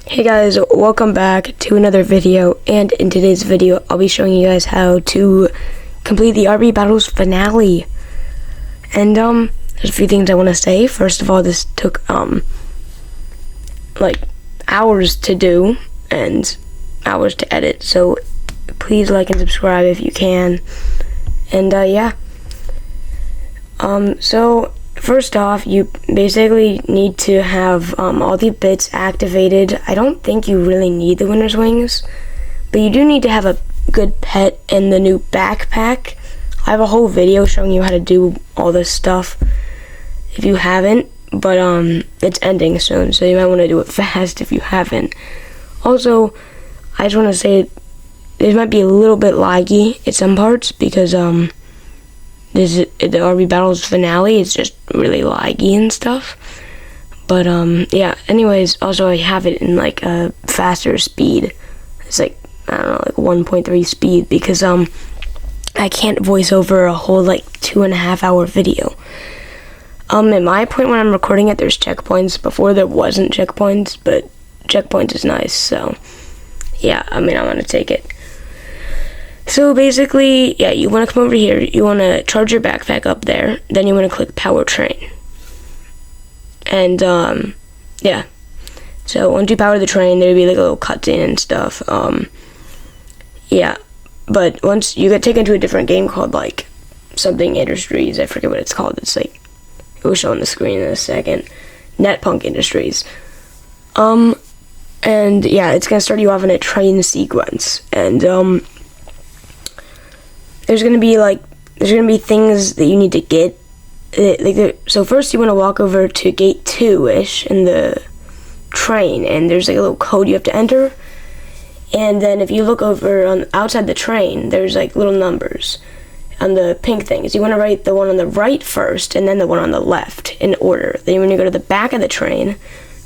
Hey guys, welcome back to another video, and in today's video I'll be showing you guys how to complete the RB Battles finale. And there's a few things I want to say. First of all, this took like hours to do and hours to edit, so please like and subscribe if you can. And yeah, so first off, you basically need to have all the bits activated. I don't think you really need the Winner's Wings, but you do need to have a good pet and the new backpack. I have a whole video showing you how to do all this stuff if you haven't, but it's ending soon, so you might want to do it fast if you haven't. Also, I just want to say this might be a little bit laggy at some parts because this is the RB Battles finale. It's just really laggy and stuff. But yeah, anyways, also I have it in like a faster speed. It's like, I don't know, like 1.3 speed, because I can't voice over a whole like 2.5 hour video. At my point when I'm recording it, there's checkpoints. Before there wasn't checkpoints, but checkpoints is nice, so yeah, I mean, I want to take it. So basically, yeah, you want to come over here, you want to charge your backpack up there, then you want to click power-train. And, yeah. So once you power the train, there'll be like a little cutscene and stuff. Yeah, but once you get taken to a different game called like something Industries, I forget what it's called, it's like, it will show on the screen in a second. NetPunk Industries. And yeah, it's going to start you off in a train sequence, and, there's gonna be things that you need to get. So first you want to walk over to gate 2-ish in the train, and there's like a little code you have to enter. And then if you look over on outside the train, there's like little numbers on the pink things. You want to write the one on the right first, and then the one on the left in order. Then when you go to the back of the train,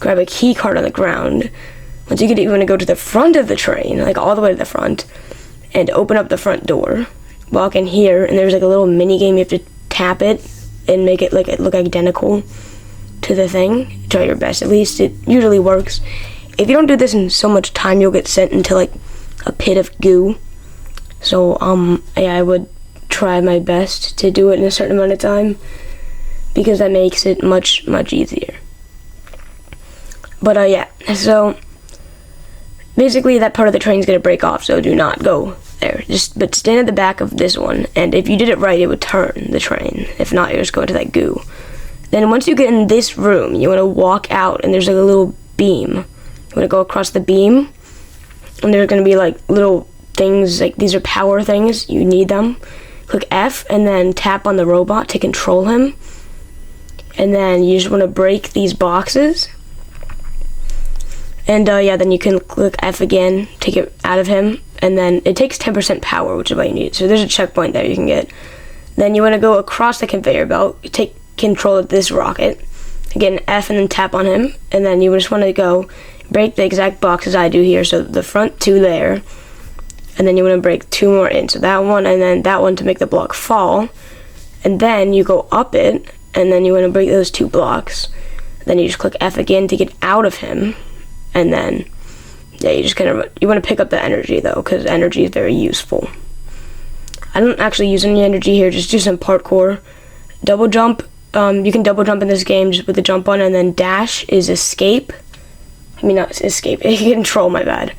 grab a key card on the ground. Once you get it, you want to go to the front of the train, like all the way to the front, and open up the front door. Walk in here, and there's like a little mini game. You have to tap it and make it look identical to the thing. Try your best, at least. It usually works. If you don't do this in so much time, you'll get sent into like a pit of goo. So yeah, I would try my best to do it in a certain amount of time, because that makes it much easier. But yeah, so basically that part of the train's gonna break off, so do not go there. But stand at the back of this one, and if you did it right, it would turn the train. If not, you just go into that goo. Then once you get in this room, you want to walk out, and there's like a little beam. You want to go across the beam, and there's going to be like little things, like these are power things. You need them. Click F, and then tap on the robot to control him. And then you just want to break these boxes. And yeah, then you can click F again to get out of him, and then it takes 10% power, which is what you need. So there's a checkpoint there you can get. Then you want to go across the conveyor belt, take control of this rocket, again F, and then tap on him, and then you just want to go break the exact boxes I do here. So the front two there, and then you want to break 2 more in. So that one, and then that one to make the block fall, and then you go up it, and then you want to break those 2 blocks. Then you just click F again to get out of him. And then, yeah, you want to pick up the energy, though, because energy is very useful. I don't actually use any energy here, just do some parkour. Double jump, you can double jump in this game just with the jump on, and then dash is escape. I mean, not escape, control, my bad.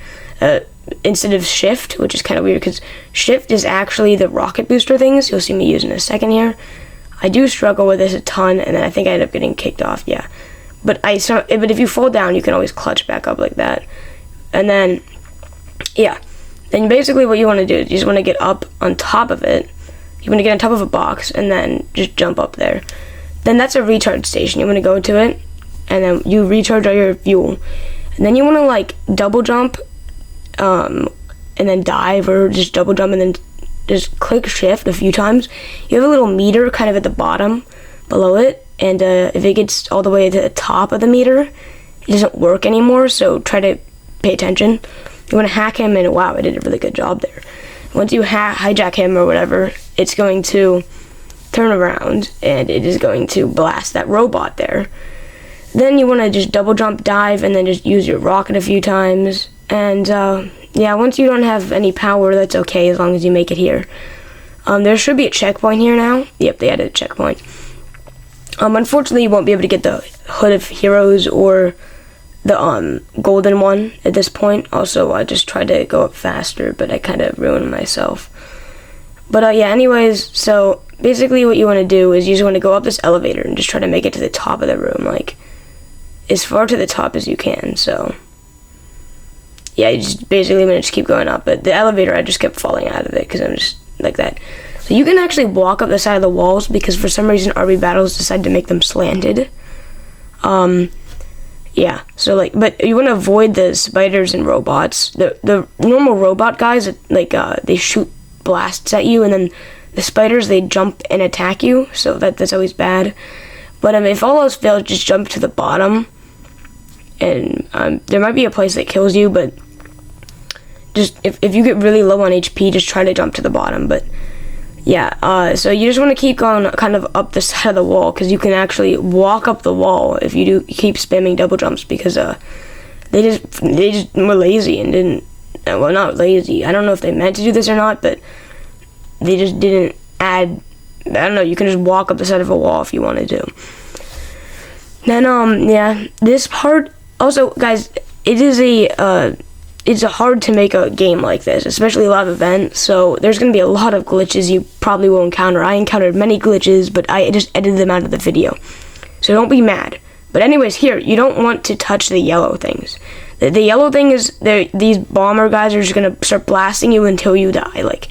Instead of shift, which is kind of weird, because shift is actually the rocket booster things. You'll see me use in a second here. I do struggle with this a ton, and then I think I end up getting kicked off, yeah. But if you fall down, you can always clutch back up like that. And then, yeah. Then basically what you want to do is you just want to get up on top of it. You want to get on top of a box and then just jump up there. Then that's a recharge station. You want to go to it, and then you recharge all your fuel. And then you want to like double jump, and then dive, or just double jump and then just click shift a few times. You have a little meter kind of at the bottom below it. And if it gets all the way to the top of the meter, it doesn't work anymore, so try to pay attention. You want to hack him, and wow, I did a really good job there. Once you hijack him or whatever, it's going to turn around, and it is going to blast that robot there. Then you want to just double jump, dive, and then just use your rocket a few times. And yeah, once you don't have any power, that's okay as long as you make it here. There should be a checkpoint here now. Yep, they added a checkpoint. Unfortunately, you won't be able to get the Hood of Heroes or the golden one at this point. Also, I just tried to go up faster, but I kind of ruined myself. But yeah, anyways, so basically what you want to do is you just want to go up this elevator and just try to make it to the top of the room, like as far to the top as you can. So yeah, you just basically want to just keep going up. But the elevator, I just kept falling out of it because I'm just like that. So you can actually walk up the side of the walls because for some reason RB Battles decided to make them slanted. Yeah, so like, but you want to avoid the spiders and robots. The normal robot guys, like, they shoot blasts at you, and then the spiders, they jump and attack you, so that's always bad. But if all else fails, just jump to the bottom, and there might be a place that kills you, but just if you get really low on HP, just try to jump to the bottom. But yeah, so you just want to keep going kind of up the side of the wall, because you can actually walk up the wall if you do keep spamming double jumps, because they just were lazy and didn't, well, not lazy, I don't know if they meant to do this or not, but they just didn't add, I don't know, you can just walk up the side of a wall if you wanted to. Then yeah, this part also, guys, it's hard to make a game like this, especially a live event, so there's going to be a lot of glitches you probably will encounter. I encountered many glitches, but I just edited them out of the video, so don't be mad. But anyways, here, you don't want to touch the yellow things. The yellow thing is, these bomber guys are just going to start blasting you until you die, like.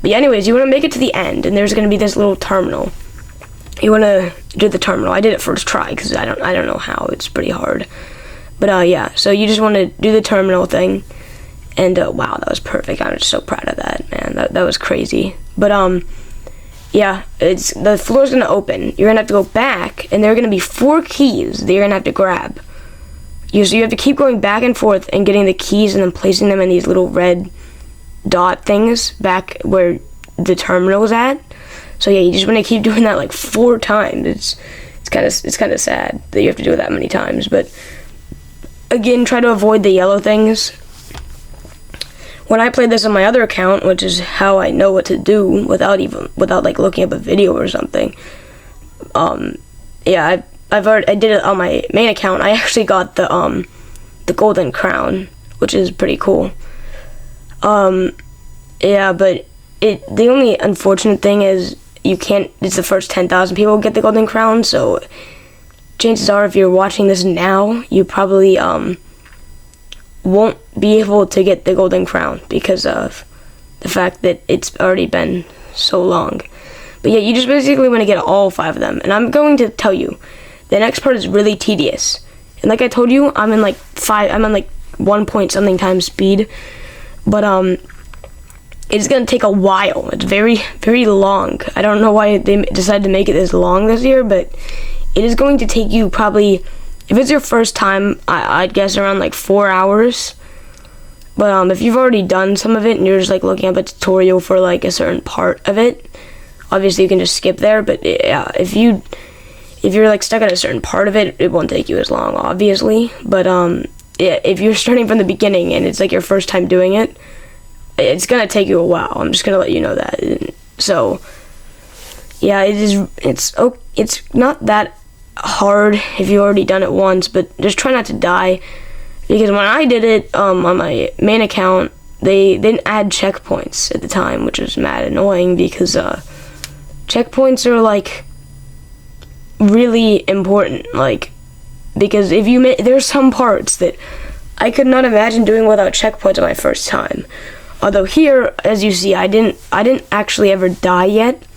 But anyways, you want to make it to the end, and there's going to be this little terminal. You want to do the terminal. I did it first try, because I don't know how, it's pretty hard. But yeah, so you just want to do the terminal thing, and wow, that was perfect. I'm just so proud of that, man. That was crazy. But yeah, the floor's gonna open. You're gonna have to go back, and there are gonna be 4 keys that you're gonna have to grab. So you have to keep going back and forth and getting the keys, and then placing them in these little red dot things back where the terminal is at. So yeah, you just want to keep doing that like 4 times. It's kind of sad that you have to do it that many times, but. Again, try to avoid the yellow things. When I played this on my other account, which is how I know what to do without like looking up a video or something. Yeah, I did it on my main account. I actually got the golden crown, which is pretty cool. Yeah, but the only unfortunate thing is you can't. It's the first 10,000 people get the golden crown, so. Chances are, if you're watching this now, you probably won't be able to get the golden crown because of the fact that it's already been so long. But yeah, you just basically want to get all 5 of them. And I'm going to tell you, the next part is really tedious. And like I told you, I'm in like 1 point something times speed. But it's going to take a while. It's very, very long. I don't know why they decided to make it this long this year, but it is going to take you probably, if it's your first time, I'd guess around like 4 hours. But if you've already done some of it and you're just like looking up a tutorial for like a certain part of it, obviously you can just skip there. But yeah, if you're like stuck at a certain part of it, it won't take you as long, obviously. But yeah, if you're starting from the beginning and it's like your first time doing it, it's gonna take you a while. I'm just gonna let you know that. So yeah, it's not that hard if you've already done it once, but just try not to die, because when I did it on my main account, they didn't add checkpoints at the time, which was mad annoying, because checkpoints are like really important, like, because if you there's some parts that I could not imagine doing without checkpoints on my first time. Although here, as you see, I didn't actually ever die yet.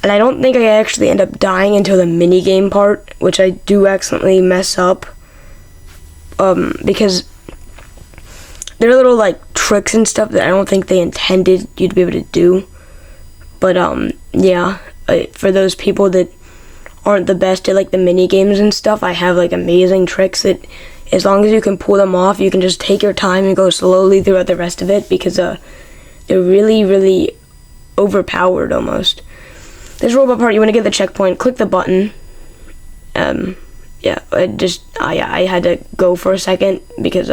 And I don't think I actually end up dying until the minigame part, which I do accidentally mess up. Because there are little, like, tricks and stuff that I don't think they intended you to be able to do. But, yeah, for those people that aren't the best at, like, the minigames and stuff, I have, like, amazing tricks that, as long as you can pull them off, you can just take your time and go slowly throughout the rest of it, because, they're really, really overpowered, almost. This robot part, you want to get the checkpoint, click the button, yeah, I had to go for a second because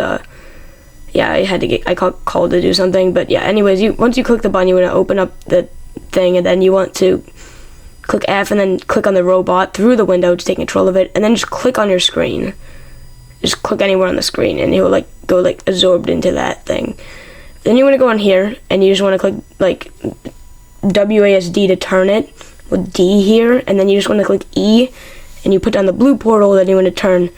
yeah, I got called to do something. But yeah, anyways, once you click the button, you want to open up the thing, and then you want to click F and then click on the robot through the window to take control of it, and then just click on your screen. Just click anywhere on the screen, and he'll like go like absorbed into that thing. Then you want to go on here, and you just want to click like WASD to turn it with D here, and then you just want to click E, and you put down the blue portal. Then you want to turn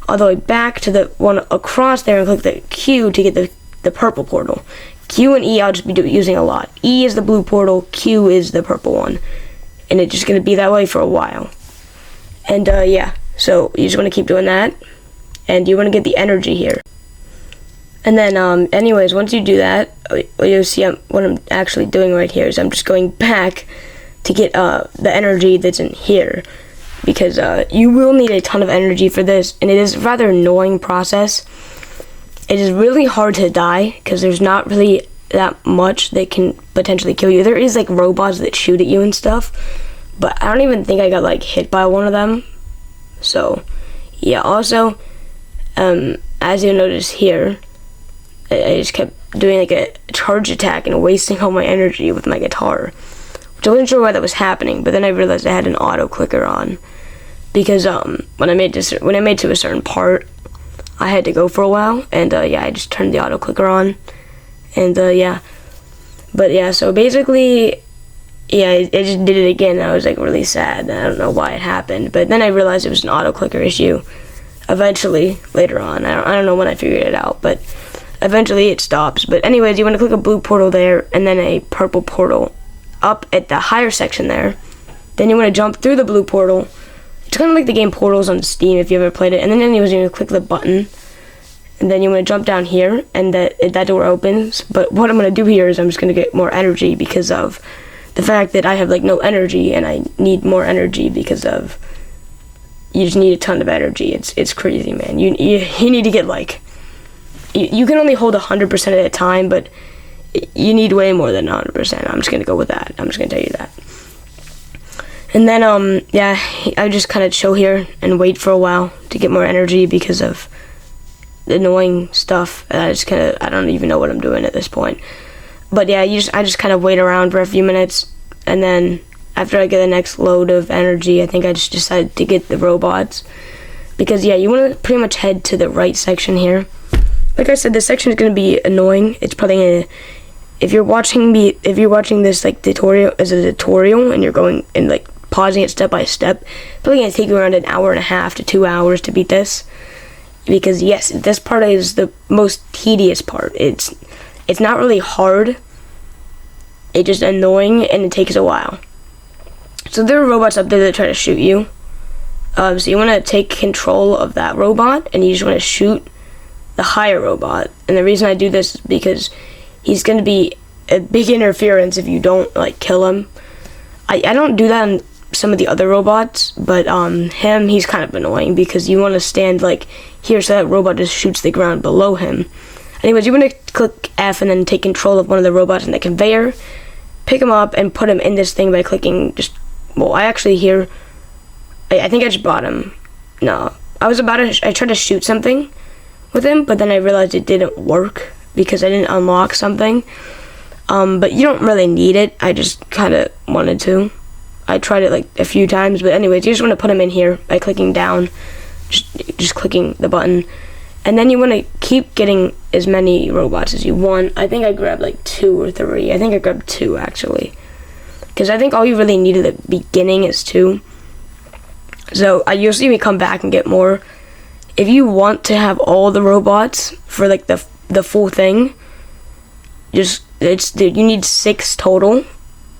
all the way back to the one across there and click the Q to get the purple portal. Q and E I'll just be using a lot. E is the blue portal, Q is the purple one, and it's just going to be that way for a while. And yeah, so you just want to keep doing that, and you want to get the energy here. And then anyways, once you do that, you'll see what I'm actually doing right here is I'm just going back to get the energy that's in here, because you will need a ton of energy for this, and it is a rather annoying process. It is really hard to die because there's not really that much that can potentially kill you. There is like robots that shoot at you and stuff, but I don't even think I got like hit by one of them. So yeah, also as you'll notice here, I just kept doing like a charge attack and wasting all my energy with my guitar, which I wasn't sure why that was happening. But then I realized I had an auto clicker on, because when I made to a certain part, I had to go for a while, and yeah, I just turned the auto clicker on, and yeah. But yeah, so basically, yeah, I just did it again, and I was like really sad. I don't know why it happened, but then I realized it was an auto clicker issue. Eventually, later on, I don't know when I figured it out, but eventually it stops. But anyways, you want to click a blue portal there, and then a purple portal up at the higher section there. Then you want to jump through the blue portal. It's kind of like the game Portals on Steam if you ever played it. And then anyways, you want to click the button, and then you want to jump down here, and that door opens. But what I'm going to do here is I'm just going to get more energy because of the fact that I have like no energy, and I need more energy because of you just need a ton of energy. It's crazy, man. You need to get like you can only hold 100% at a time, but you need way more than 100%. I'm just going to go with that. I'm just going to tell you that. And then, yeah, I just kind of chill here and wait for a while to get more energy because of the annoying stuff. And I don't even know what I'm doing at this point. But yeah, I just kind of wait around for a few minutes, and then after I get the next load of energy, I think I just decided to get the robots. Because yeah, you want to pretty much head to the right section here. Like I said, this section is going to be annoying. It's probably going to, if you're watching this like tutorial as a tutorial, and you're going and like pausing it step by step, probably going to take you around an hour and a half to 2 hours to beat this. Because yes, this part is the most tedious part. It's not really hard. It's just annoying, and it takes a while. So there are robots up there that try to shoot you. So you want to take control of that robot, and you just want to shoot the higher robot. And the reason I do this is because he's going to be a big interference if you don't like kill him. I don't do that on some of the other robots, but him, he's kind of annoying because you want to stand like here so that robot just shoots the ground below him. Anyways, you want to click F and then take control of one of the robots in the conveyor, pick him up, and put him in this thing by clicking I think I just bought him. No, I tried to shoot something with him, but then I realized it didn't work because I didn't unlock something. But you don't really need it. I just kind of wanted to. I tried it like a few times, but anyways, you just want to put him in here by clicking down, just clicking the button, and then you want to keep getting as many robots as you want. I think I grabbed like 2 or 3. I think I grabbed 2 actually, because I think all you really need at the beginning is 2. So you'll see me come back and get more. If you want to have all the robots for like the full thing, you need 6 total,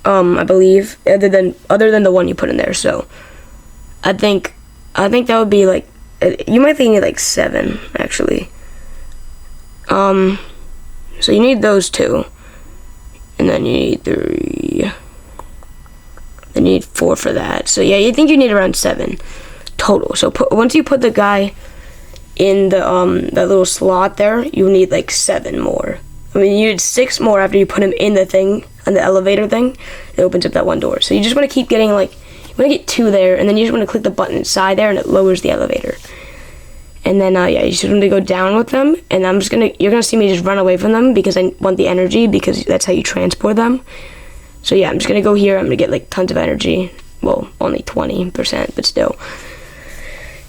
I believe, other than the one you put in there. So I think that would be like, you might think you need like 7 actually. So you need those 2, and then you need 3. Then you need 4 for that. So yeah, you think you need around 7 total. So once you put the guy in the that little slot there, you need like 7 more. I mean, you need 6 more after you put him in the thing, on the elevator thing. It opens up that one door. So you just want to keep getting like You want to get 2 there, and then you just want to click the button inside there, and it lowers the elevator. And then, yeah, you just want to go down with them, and you're gonna see me just run away from them because I want the energy, because that's how you transport them. So yeah, I'm just gonna go here. I'm gonna get like tons of energy. Well, only 20%, but still.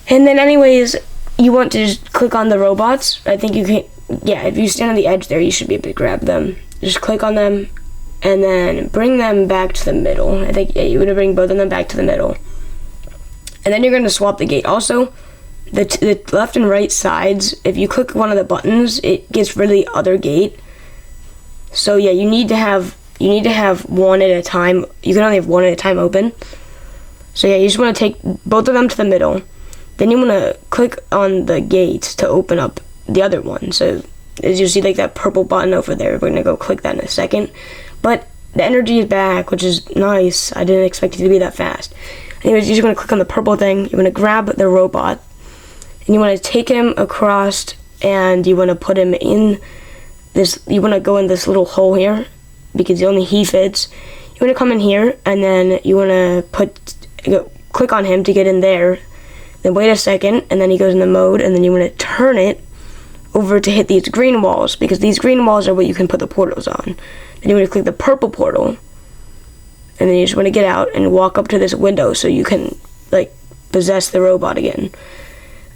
And then anyways, you want to just click on the robots. I think you can, yeah, if you stand on the edge there, you should be able to grab them. Just click on them, and then bring them back to the middle. I think, yeah, you want to bring both of them back to the middle. And then you're gonna swap the gate. Also, the left and right sides, if you click one of the buttons, it gets rid of the other gate. So yeah, you need to have one at a time. You can only have one at a time open. So yeah, you just want to take both of them to the middle. Then you want to click on the gate to open up the other one. So as you see, like that purple button over there, we're gonna go click that in a second. But the energy is back, which is nice. I didn't expect it to be that fast. Anyways, you're just gonna click on the purple thing. You want to grab the robot, and you want to take him across, and you want to put him in this. You want to go in this little hole here, because only he fits. You want to come in here, and then you want to click on him to get in there. Then wait a second, and then he goes in the mode, and then you want to turn it over to hit these green walls, because these green walls are what you can put the portals on. Then you want to click the purple portal, and then you just want to get out and walk up to this window so you can like possess the robot again.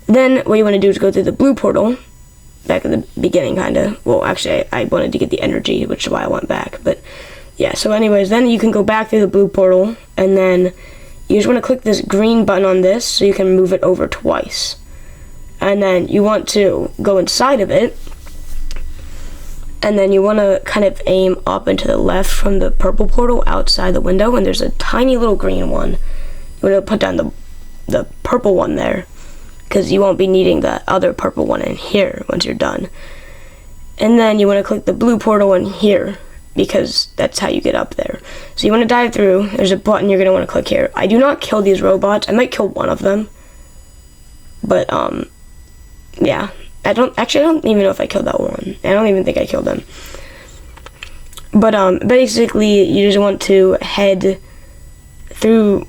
Then what you want to do is go through the blue portal, back at the beginning, kind of. Well, actually, I wanted to get the energy, which is why I went back. But yeah, so anyways, then you can go back through the blue portal, and then you just want to click this green button on this so you can move it over twice. And then you want to go inside of it, and then you want to kind of aim up and to the left from the purple portal outside the window, and there's a tiny little green one. You want to put down the purple one there, because you won't be needing the other purple one in here once you're done. And then you want to click the blue portal in here, because that's how you get up there. So you want to dive through. There's a button you're going to want to click here. I do not kill these robots. I might kill one of them. But, yeah. I don't even know if I killed that one. I don't even think I killed him. But, basically, you just want to head through.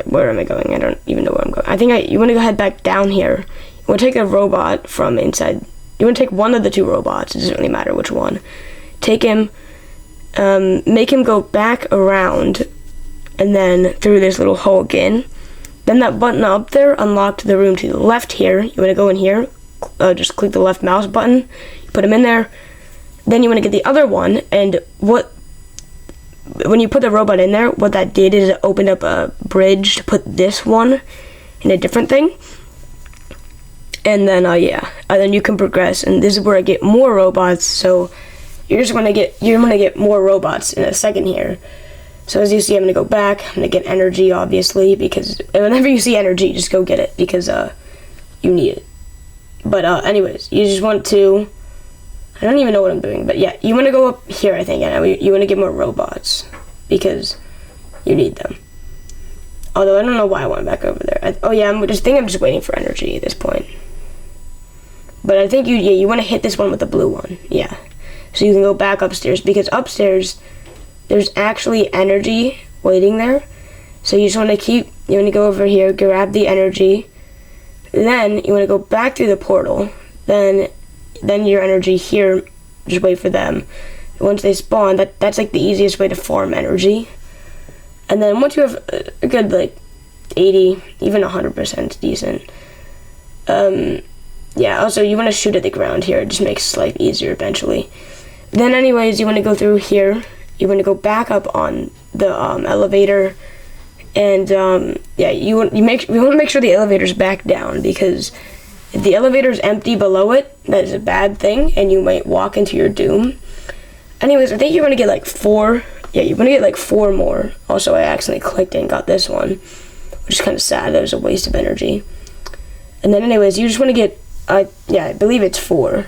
Where am I going? I don't even know where I'm going. I think you want to go head back down here. You want to take a robot from inside. You want to take one of the 2 robots. It doesn't really matter which one. Take him, make him go back around, and then through this little hole again. Then that button up there unlocked the room to the left here. You want to go in here, just click the left mouse button, you put him in there. Then you want to get the other one, and when you put the robot in there, what that did is it opened up a bridge to put this one in a different thing. And then, yeah, and then you can progress, and this is where I get more robots, so you're gonna get more robots in a second here. So as you see, I'm gonna go back, I'm gonna get energy, obviously, because whenever you see energy, just go get it, because, you need it. But, anyways, you just want to, I don't even know what I'm doing, but yeah, you want to go up here, I think, and you want to get more robots, because you need them. Although, I don't know why I went back over there. I'm just waiting for energy at this point. But I think you want to hit this one with the blue one, yeah. So you can go back upstairs, because upstairs, there's actually energy waiting there. So you just want to go over here, grab the energy, then you want to go back through the portal, then your energy here, just wait for them. Once they spawn, that's like the easiest way to farm energy. And then once you have a good like 80, even 100% decent. Yeah, also you want to shoot at the ground here, it just makes life easier eventually. Then anyways, you want to go through here, you want to go back up on the elevator, and yeah, you want to make sure the elevator's back down, because if the elevator's empty below it, that is a bad thing, and you might walk into your doom. Anyways, I think you want to get like 4. Yeah, you want to get like 4 more. Also, I accidentally clicked and got this one, which is kind of sad. That was a waste of energy. And then anyways, you just want to get, yeah, I believe it's 4.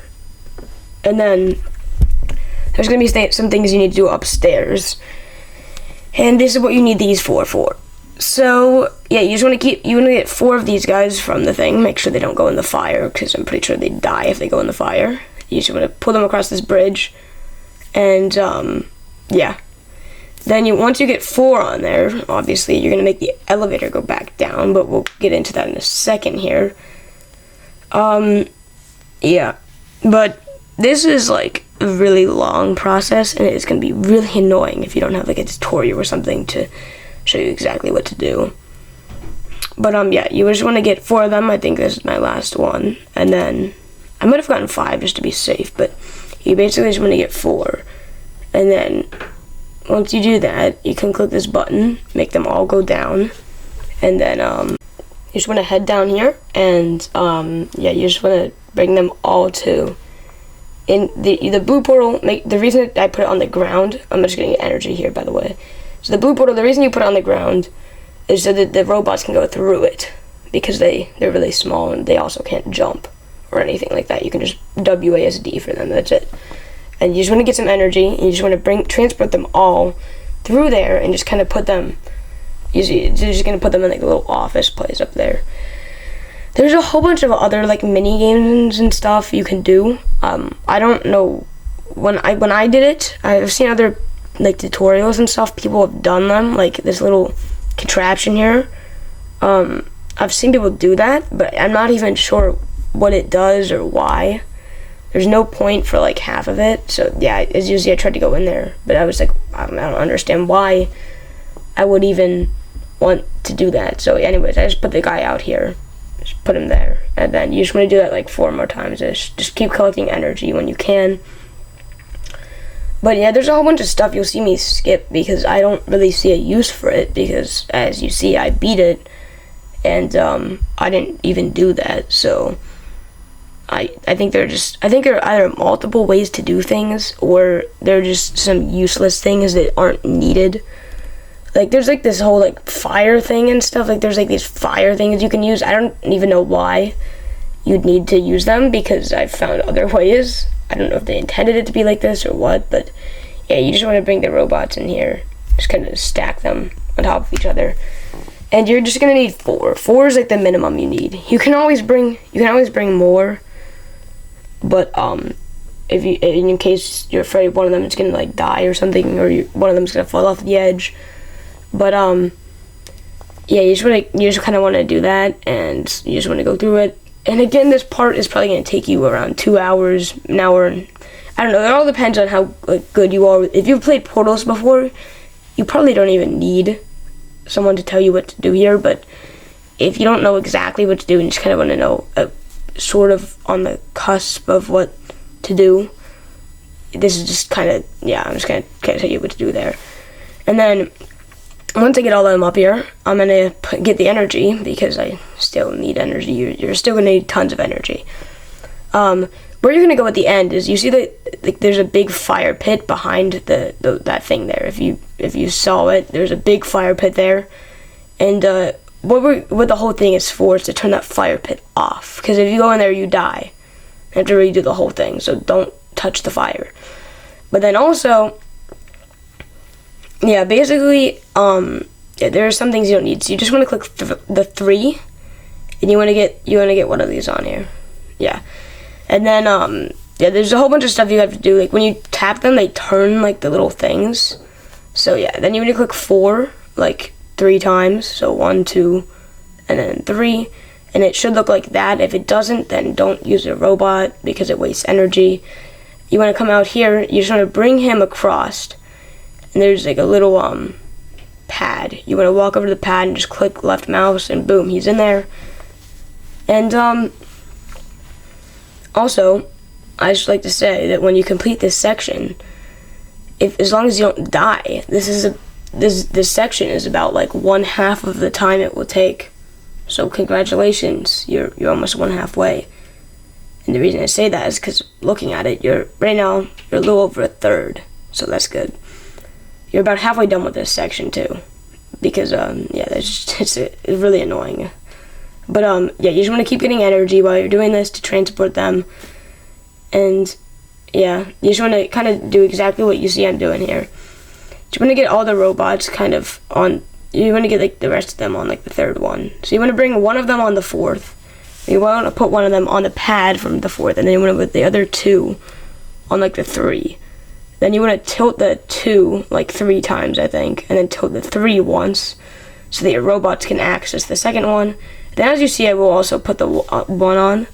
And then there's going to be some things you need to do upstairs. And this is what you need these for. So, yeah, you want to get 4 of these guys from the thing. Make sure they don't go in the fire, because I'm pretty sure they die if they go in the fire. You just want to pull them across this bridge. And, yeah. Then once you get 4 on there, obviously you're gonna make the elevator go back down, but we'll get into that in a second here. Yeah, but this is like a really long process, and it's gonna be really annoying if you don't have like a tutorial or something to show you exactly what to do. But yeah, you just want to get 4 of them. I think this is my last one, and then I might have gotten 5 just to be safe, but you basically just want to get 4, and then once you do that, you can click this button, make them all go down, and then you just want to head down here, and yeah, you just want to bring them all to in the blue portal. The reason I put it on the ground, I'm just getting energy here, by the way. So the blue portal, the reason you put it on the ground is so that the robots can go through it, because they're really small and they also can't jump or anything like that. You can just WASD for them, that's it. And you just want to get some energy, and you just want to transport them all through there, and just kind of put them, you're just going to put them in like a little office place up there. There's a whole bunch of other like mini games and stuff you can do. I don't know, when I did it, I've seen other like tutorials and stuff, people have done them, like this little contraption here. I've seen people do that, but I'm not even sure what it does or why. There's no point for like half of it, so yeah, as usually I tried to go in there, but I was like, I don't understand why I would even want to do that. So anyways, I just put the guy out here, just put him there, and then you just want to do that like 4 more times. Just keep collecting energy when you can. But yeah, there's a whole bunch of stuff you'll see me skip because I don't really see a use for it, because as you see, I beat it, and I didn't even do that. So I think there are either multiple ways to do things, or they're just some useless things that aren't needed. Like there's like this whole like fire thing and stuff, like there's like these fire things you can use. I don't even know why you'd need to use them, because I've found other ways. I don't know if they intended it to be like this or what, but yeah, you just want to bring the robots in here, just kind of stack them on top of each other, and you're just gonna need 4. 4 is like the minimum you need. You can always bring more, but if you, in case you're afraid one of them is gonna like die or something, or one of them's gonna fall off the edge. But yeah, you just kind of want to do that, and you just want to go through it. And again, this part is probably going to take you around 2 hours, an hour, and I don't know. It all depends on how like, good you are. If you've played Portals before, you probably don't even need someone to tell you what to do here. But if you don't know exactly what to do and you just kind of want to know sort of on the cusp of what to do, this is just kind of, yeah, I'm just going to tell you what to do there. And then once I get all of them up here, I'm going to get the energy, because I still need energy. You're still going to need tons of energy. Where you're going to go at the end is, you see that like, there's a big fire pit behind that thing there. If you saw it, there's a big fire pit there. And what the whole thing is for is to turn that fire pit off. Because if you go in there, you die. You have to redo the whole thing, so don't touch the fire. But then also, yeah, basically, yeah, there are some things you don't need. So you just want to click the 3, and you want to get one of these on here. Yeah, and then yeah, there's a whole bunch of stuff you have to do. Like when you tap them, they turn like the little things. So yeah, then you want to click 4 like 3 times. So 1, 2, and then 3, and it should look like that. If it doesn't, then don't use a robot because it wastes energy. You want to come out here. You just want to bring him across. And there's like a little pad. You want to walk over to the pad and just click left mouse, and boom, he's in there. And also, I just like to say that when you complete this section, as long as you don't die, this section is about like 1/2 of the time it will take. So congratulations, you're almost 1/2 way. And the reason I say that is because looking at it, right now you're a little over 1/3, so that's good. You're about halfway done with this section too, because yeah, it's really annoying. But yeah, you just want to keep getting energy while you're doing this to transport them, and yeah, you just want to kind of do exactly what you see I'm doing here. You want to get all the robots kind of on. You want to get like the rest of them on like the 3rd one. So you want to bring one of them on the 4th. You want to put one of them on the pad from the 4th, and then you want to put the other 2 on like the 3. Then you want to tilt the 2 like 3 times, I think, and then tilt the 3 once, so that your robots can access the second one. Then as you see, I will also put the 1 on.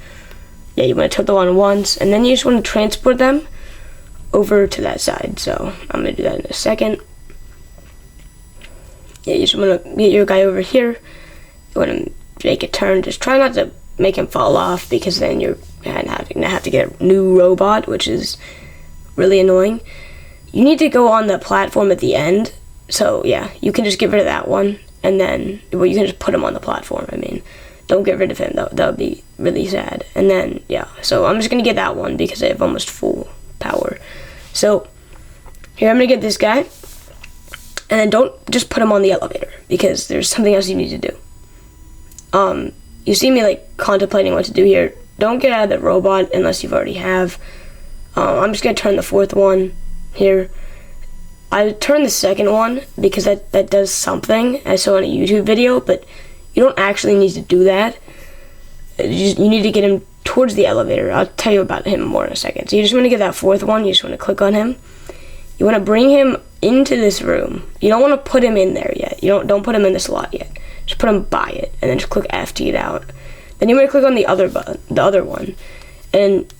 Yeah, you want to tilt the 1 once, and then you just want to transport them over to that side. So I'm going to do that in a second. Yeah, you just want to get your guy over here. You want to make it turn. Just try not to make him fall off, because then you're going to have to get a new robot, which is really annoying. You need to go on the platform at the end. So yeah, you can just get rid of that one, and then, well, you can just put him on the platform. I mean, don't get rid of him. That would be really sad. And then, yeah, so I'm just going to get that one because I have almost full power. So here, I'm going to get this guy. And then don't just put him on the elevator, because there's something else you need to do. You see me like contemplating what to do here. Don't get out of the robot unless you've already have. I'm just going to turn the 4th one here. I turned the 2nd one because that does something I saw in a YouTube video, but you don't actually need to do that. You need to get him towards the elevator. I'll tell you about him more in a second. So you just want to get that 4th one. You just want to click on him. You want to bring him into this room. You don't want to put him in there yet. You don't put him in the slot yet. Just put him by it, and then just click F to get out. Then you want to click on the other button, the other one, and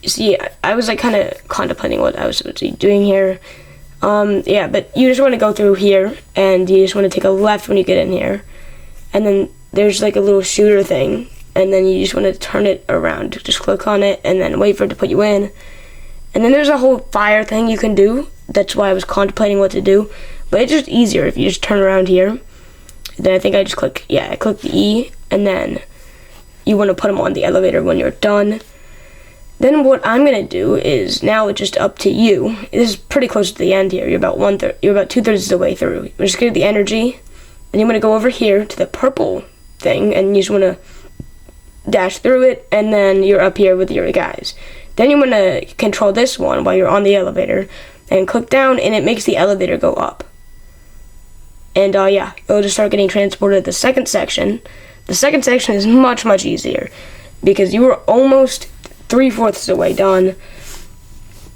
see, I was like kind of contemplating what I was supposed to be doing here. Yeah, but you just want to go through here, and you just want to take a left when you get in here, and then there's like a little shooter thing, and then you just want to turn it around. Just click on it, and then wait for it to put you in. And then there's a whole fire thing you can do. That's why I was contemplating what to do. But it's just easier if you just turn around here. Then I think I just click, yeah, I click the E, and then you want to put them on the elevator when you're done. Then what I'm going to do is, now it's just up to you. This is pretty close to the end here. You're about 2/3 of the way through. We're just going to get the energy. Then you want to go over here to the purple thing, and you just want to dash through it, and then you're up here with your guys. Then you want to control this one while you're on the elevator, and click down, and it makes the elevator go up. And yeah, you'll just start getting transported to the second section. The second section is much, much easier, because you were almost 3/4 of the way done.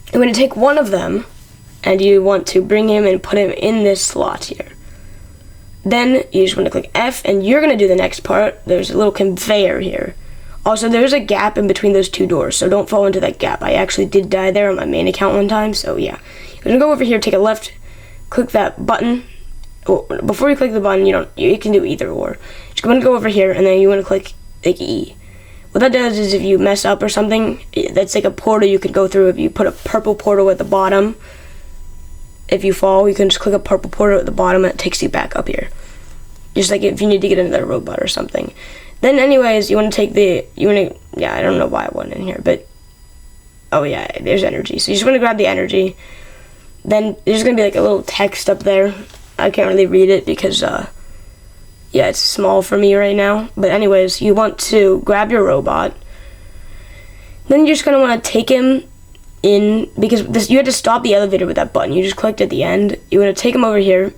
I'm going to take one of them, and you want to bring him and put him in this slot here. Then you just want to click F, and you're going to do the next part. There's a little conveyor here. Also, there's a gap in between those 2 doors, so don't fall into that gap. I actually did die there on my main account one time, so yeah. You're going to go over here, take a left, click that button. Well, before you click the button, you can do either or. Just going to go over here, and then you want to click like E. What that does is if you mess up or something, that's like a portal you could go through. If you put a purple portal at the bottom, if you fall, you can just click a purple portal at the bottom, and it takes you back up here. Just like if you need to get into the robot or something. Then anyways, you want to take yeah, I don't know why I went in here, but, oh yeah, there's energy. So you just want to grab the energy. Then there's going to be like a little text up there. I can't really read it because, yeah, it's small for me right now. But anyways, you want to grab your robot. Then you're just going to want to take him in, because you had to stop the elevator with that button. You just clicked at the end. You want to take him over here.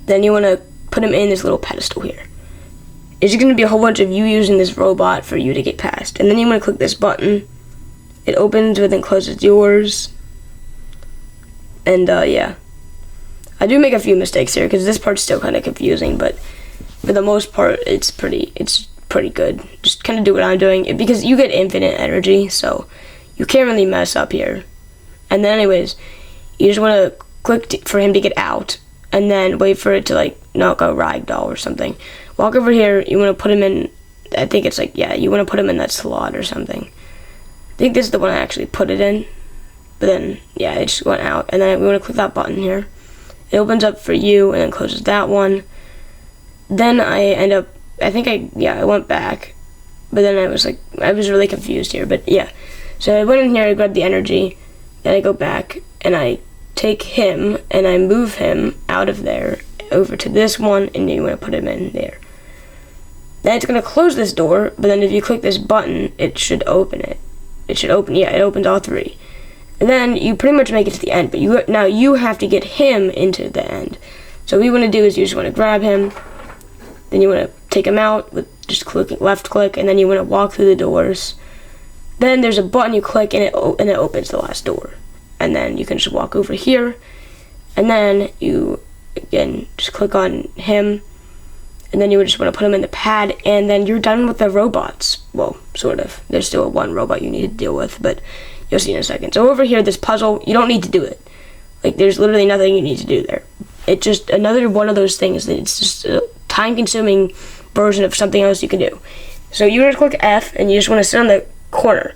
Then you want to put him in this little pedestal here. It's going to be a whole bunch of you using this robot for you to get past. And then you want to click this button. It opens but then closes yours. And yeah. I do make a few mistakes here because this part's still kind of confusing, but for the most part, it's pretty good. Just kind of do what I'm doing, because you get infinite energy, so you can't really mess up here. And then anyways, you just want to click for him to get out, and then wait for it to like knock a ragdoll or something. Walk over here, you want to put him in, I think it's like, yeah, you want to put him in that slot or something. I think this is the one I actually put it in, but then, yeah, it just went out. And then we want to click that button here. It opens up for you and then closes that one. Then I went back, but then I was really confused here, but yeah. So I went in here, I grabbed the energy, then I go back, and I take him, and I move him out of there, over to this one, and you want to put him in there. Then it's going to close this door, but then if you click this button, it should open it. It opens all 3. And then you pretty much make it to the end, but now you have to get him into the end. So what you want to do is you just want to grab him, then you want to take him out with just left click, and then you want to walk through the doors. Then there's a button you click, and it opens the last door. and then you can just walk over here, and then you again just click on him, and then you would just want to put him in the pad, and then you're done with the robots. Well, sort of. There's still one robot you need to deal with, but you'll see in a second. So over here, this puzzle, you don't need to do it. Like, there's literally nothing you need to do there. It's just another one of those things that it's just a time-consuming version of something else you can do. So you just click F, and you just want to sit on the corner.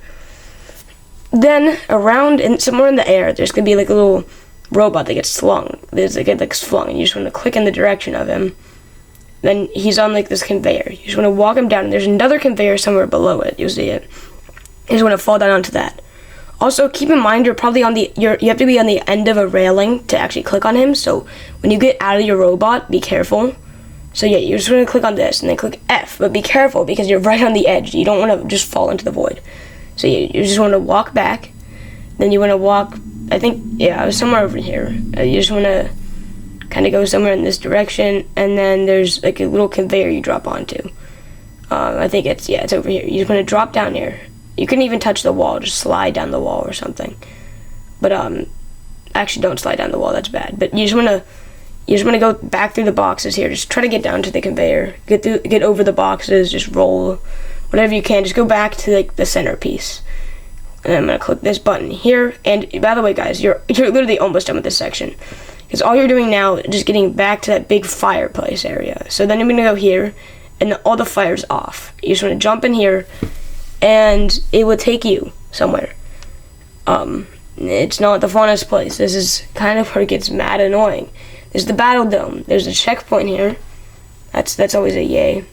Then, around and somewhere in the air, there's going to be like a little robot that gets slung. There's like slung, and you just want to click in the direction of him. Then he's on like this conveyor. You just want to walk him down, and there's another conveyor somewhere below it. You'll see it. You just want to fall down onto that. Also, keep in mind you're probably on you have to be on the end of a railing to actually click on him. So when you get out of your robot, be careful. So yeah, you just want to click on this and then click F, but be careful because you're right on the edge. You don't want to just fall into the void. So yeah, you just want to walk back. Then you want to walk. I think I was somewhere over here. You just want to kind of go somewhere in this direction, and then there's like a little conveyor you drop onto. I think it's over here. You just want to drop down here. You couldn't even touch the wall, just slide down the wall or something. But actually don't slide down the wall, that's bad. But you just want to go back through the boxes here. Just try to get down to the conveyor. Get over the boxes, just roll whatever you can. Just go back to like the centerpiece. And I'm gonna click this button here. And by the way, guys, you're literally almost done with this section. Because all you're doing now is just getting back to that big fireplace area. So then you're gonna go here, and all the fire's off. You just want to jump in here, and it will take you somewhere. It's not the funnest place. This is kind of where it gets mad annoying. There's the battle dome. There's a checkpoint here. That's always a yay.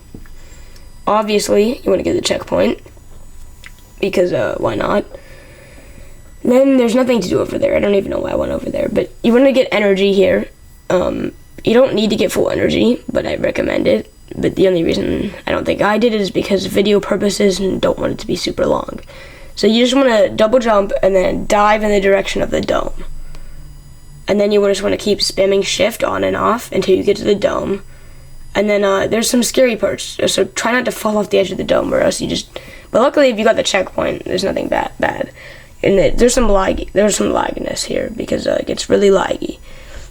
Obviously, you want to get the checkpoint because why not? Then there's nothing to do over there. I don't even know why I went over there, but you want to get energy here. You don't need to get full energy, but I recommend it. But the only reason I don't think I did it is because of video purposes and don't want it to be super long. So you just want to double jump and then dive in the direction of the dome. And then you just want to keep spamming shift on and off until you get to the dome. And then there's some scary parts, so try not to fall off the edge of the dome or else you just... But luckily if you got the checkpoint, there's nothing bad. And there's some lagginess here because it gets really laggy.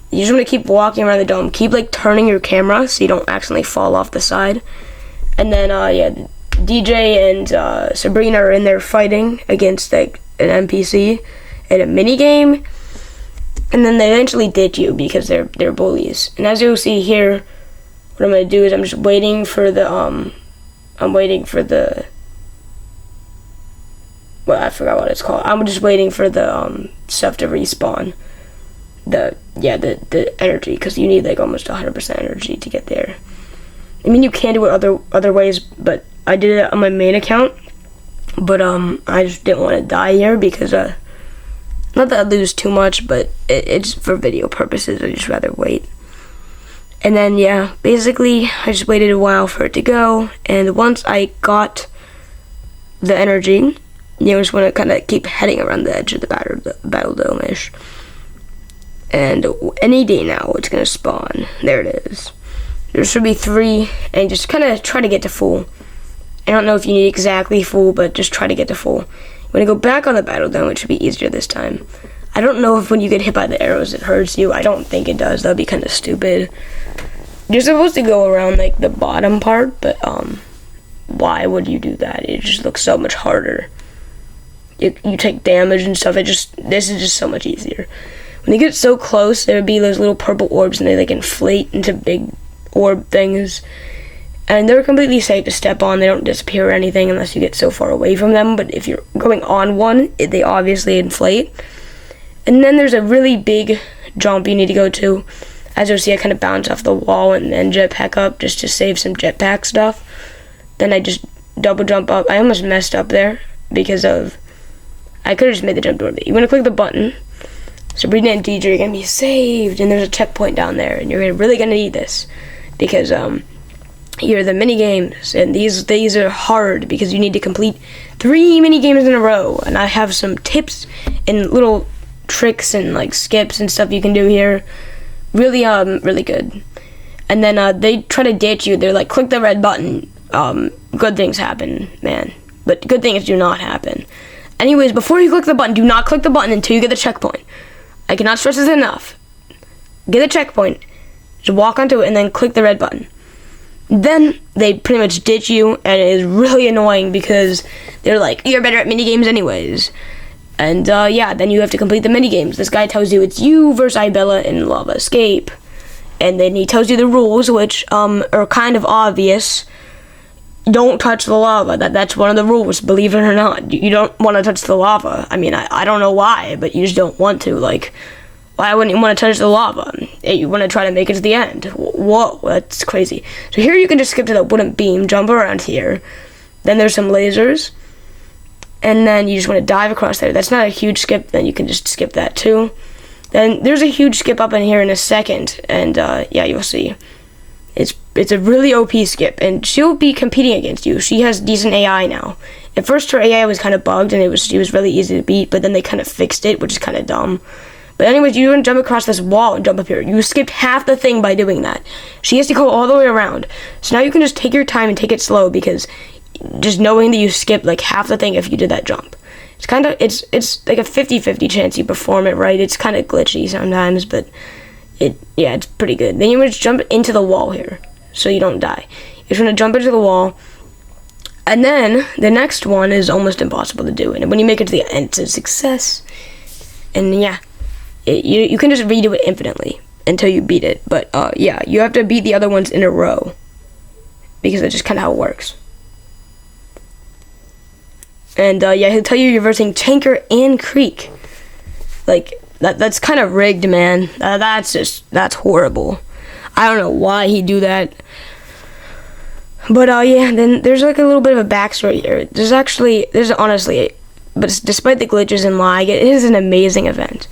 You just want to keep walking around the dome. Keep like turning your camera so you don't accidentally fall off the side. And then DJ and Sabrina are in there fighting against like an NPC in a mini game. And then they eventually ditch you because they're bullies. And as you'll see here, what I'm gonna do is I'm just waiting for the well, I forgot what it's called. I'm just waiting for the stuff to respawn. The energy, because you need like almost 100% energy to get there. I mean, you can do it other ways, but I did it on my main account. But I just didn't want to die here because not that I lose too much, but it's for video purposes. I just rather wait. And then basically I just waited a while for it to go, and once I got the energy, you just want to kind of keep heading around the edge of the battle dome-ish. And any day now, it's going to spawn. There it is. There should be 3, and just kind of try to get to full. I don't know if you need exactly full, but just try to get to full. When you go back on the battle dome, it should be easier this time. I don't know if when you get hit by the arrows, it hurts you. I don't think it does. That'd be kind of stupid. You're supposed to go around, like, the bottom part, but, why would you do that? It just looks so much harder. You take damage and stuff. This is just so much easier. When you get so close, there would be those little purple orbs, and they like inflate into big orb things. And they're completely safe to step on. They don't disappear or anything unless you get so far away from them. But if you're going on one, they obviously inflate. And then there's a really big jump you need to go to. As you'll see, I kind of bounce off the wall and then jetpack up just to save some jetpack stuff. Then I just double jump up. I almost messed up there because I could have just made the jump door. You want to click the button. Sabrina and DJ are going to be saved, and there's a checkpoint down there, and you're really going to need this because here are the mini games, and these are hard because you need to complete 3 mini games in a row. And I have some tips and little tricks and like skips and stuff you can do here. Really really good. And then they try to ditch you. They're like, click the red button. Good things happen, man, but good things do not happen. Anyways, before you click the button, do not click the button until you get the checkpoint. I cannot stress this enough. Get a checkpoint, just walk onto it, and then click the red button. Then they pretty much ditch you, and it is really annoying because they're like, you're better at minigames anyways. And yeah, then you have to complete the minigames. This guy tells you it's you versus Ibella in Lava Escape. And then he tells you the rules, which are kind of obvious. Don't touch the lava. That's one of the rules, believe it or not. You don't want to touch the lava. I mean, I don't know why, but you just don't want to. Like, why wouldn't you want to touch the lava? You want to try to make it to the end. Whoa, that's crazy. So here you can just skip to the wooden beam, jump around here. Then there's some lasers. And then you just want to dive across there. That's not a huge skip, then you can just skip that too. Then there's a huge skip up in here in a second, and yeah, you'll see. It's a really OP skip, and she'll be competing against you. She has decent AI now. At first, her AI was kind of bugged, and she was really easy to beat, but then they kind of fixed it, which is kind of dumb. But anyways, you don't jump across this wall and jump up here. You skipped half the thing by doing that. She has to go all the way around. So now you can just take your time and take it slow, because just knowing that you skipped like half the thing if you did that jump. It's like a 50-50 chance you perform it right. It's kind of glitchy sometimes, but it's pretty good. Then you just jump into the wall here, so you don't die. You're just gonna jump into the wall, and then the next one is almost impossible to do. And when you make it to the end, it's a success. And yeah, you can just redo it infinitely until you beat it. But yeah, you have to beat the other ones in a row, because that's just kind of how it works. And yeah, he'll tell you you're versing Tanker and Creek. Like, that's kind of rigged, man. That's horrible. I don't know why he'd do that. But yeah, then there's like a little bit of a backstory here. There's honestly, but despite the glitches and lag, it is an amazing event.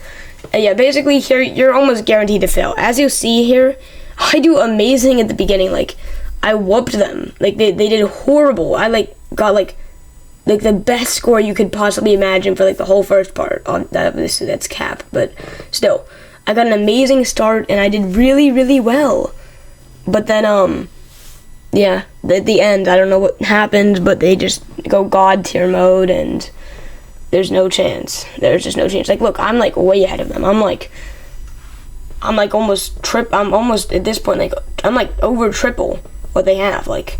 And yeah, basically here, you're almost guaranteed to fail. As you see here, I do amazing at the beginning. Like, I whooped them. Like, they did horrible. I got like the best score you could possibly imagine for like the whole first part. That's cap, but still, I got an amazing start and I did really, really well. But then yeah, at the end, I don't know what happened, but they just go god tier mode and there's no chance. There's just no chance. Like, look, I'm like way ahead of them. I'm like almost at this point, like I'm like over triple what they have. Like,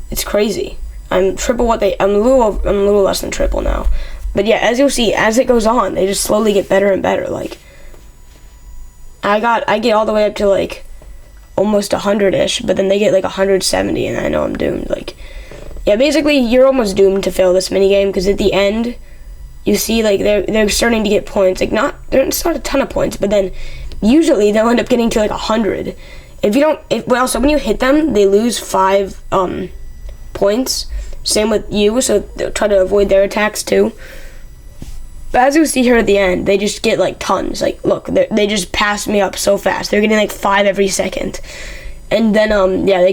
it's crazy. I'm triple what I'm a little less than triple now. But yeah, as you'll see, as it goes on, they just slowly get better and better. Like, I get all the way up to like almost 100-ish, but then they get like 170 and I know I'm doomed. Like, yeah, basically you're almost doomed to fail this minigame, because at the end you see like they're starting to get points. Like, it's not a ton of points, but then usually they'll end up getting to like 100. So when you hit them, they lose 5 points. Same with you, so they'll try to avoid their attacks too. But as you see here at the end, they just get like tons. Like, look, they just pass me up so fast. They're getting like 5 every second, and then yeah, they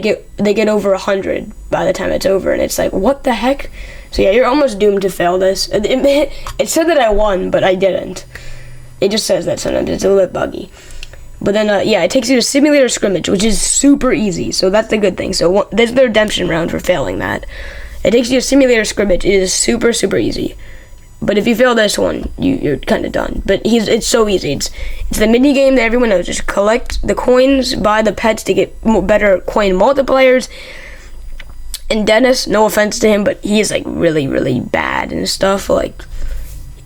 get over 100 by the time it's over, and it's like, what the heck? So yeah, you're almost doomed to fail this. It said that I won, but I didn't. It just says that sometimes. It's a little bit buggy. But then, yeah, it takes you to Simulator Scrimmage, which is super easy, so that's the good thing. So there's the redemption round for failing that. It takes you to Simulator Scrimmage. It is super, super easy. But if you fail this one, you're kind of done. But it's so easy. It's the mini game that everyone knows. Just collect the coins, buy the pets to get better coin multipliers. And Dennis, no offense to him, but he's like really, really bad and stuff. Like,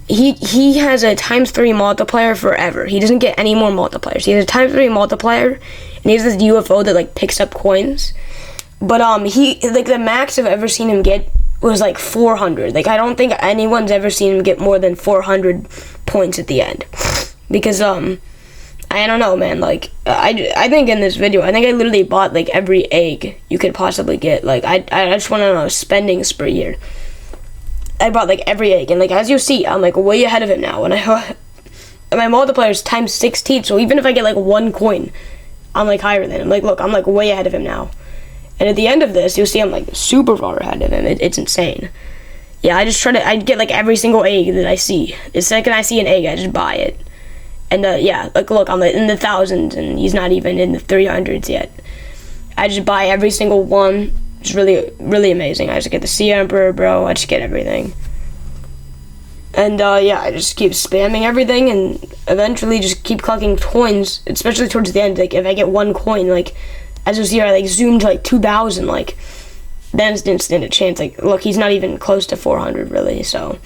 he has a ×3 multiplier forever. He doesn't get any more multipliers. He has a ×3 multiplier, and he has this UFO that like picks up coins. But he, like, the max I've ever seen him get was like 400. Like, I don't think anyone's ever seen him get more than 400 points at the end. Because I don't know, man. Like, I think in this video, I think I literally bought like every egg you could possibly get. Like, I just went on a spending spree here. I bought like every egg, and like as you see, I'm like way ahead of him now. And my multiplier is ×16, so even if I get like 1 coin, I'm like higher than him. Like, look, I'm like way ahead of him now. And at the end of this, you'll see I'm like super far ahead of him. It's insane. Yeah, I get like every single egg that I see. The second I see an egg, I just buy it. And yeah, like, look, I'm like in the thousands, and he's not even in the 300s yet. I just buy every single one. It's really, really amazing. I just get the Sea Emperor, bro. I just get everything. And yeah, I just keep spamming everything, and eventually just keep collecting coins, especially towards the end. Like if I get one coin, like as you see, I like zoomed to like 2,000, like then it's didn't stand a chance. Like look, he's not even close to 400 really. So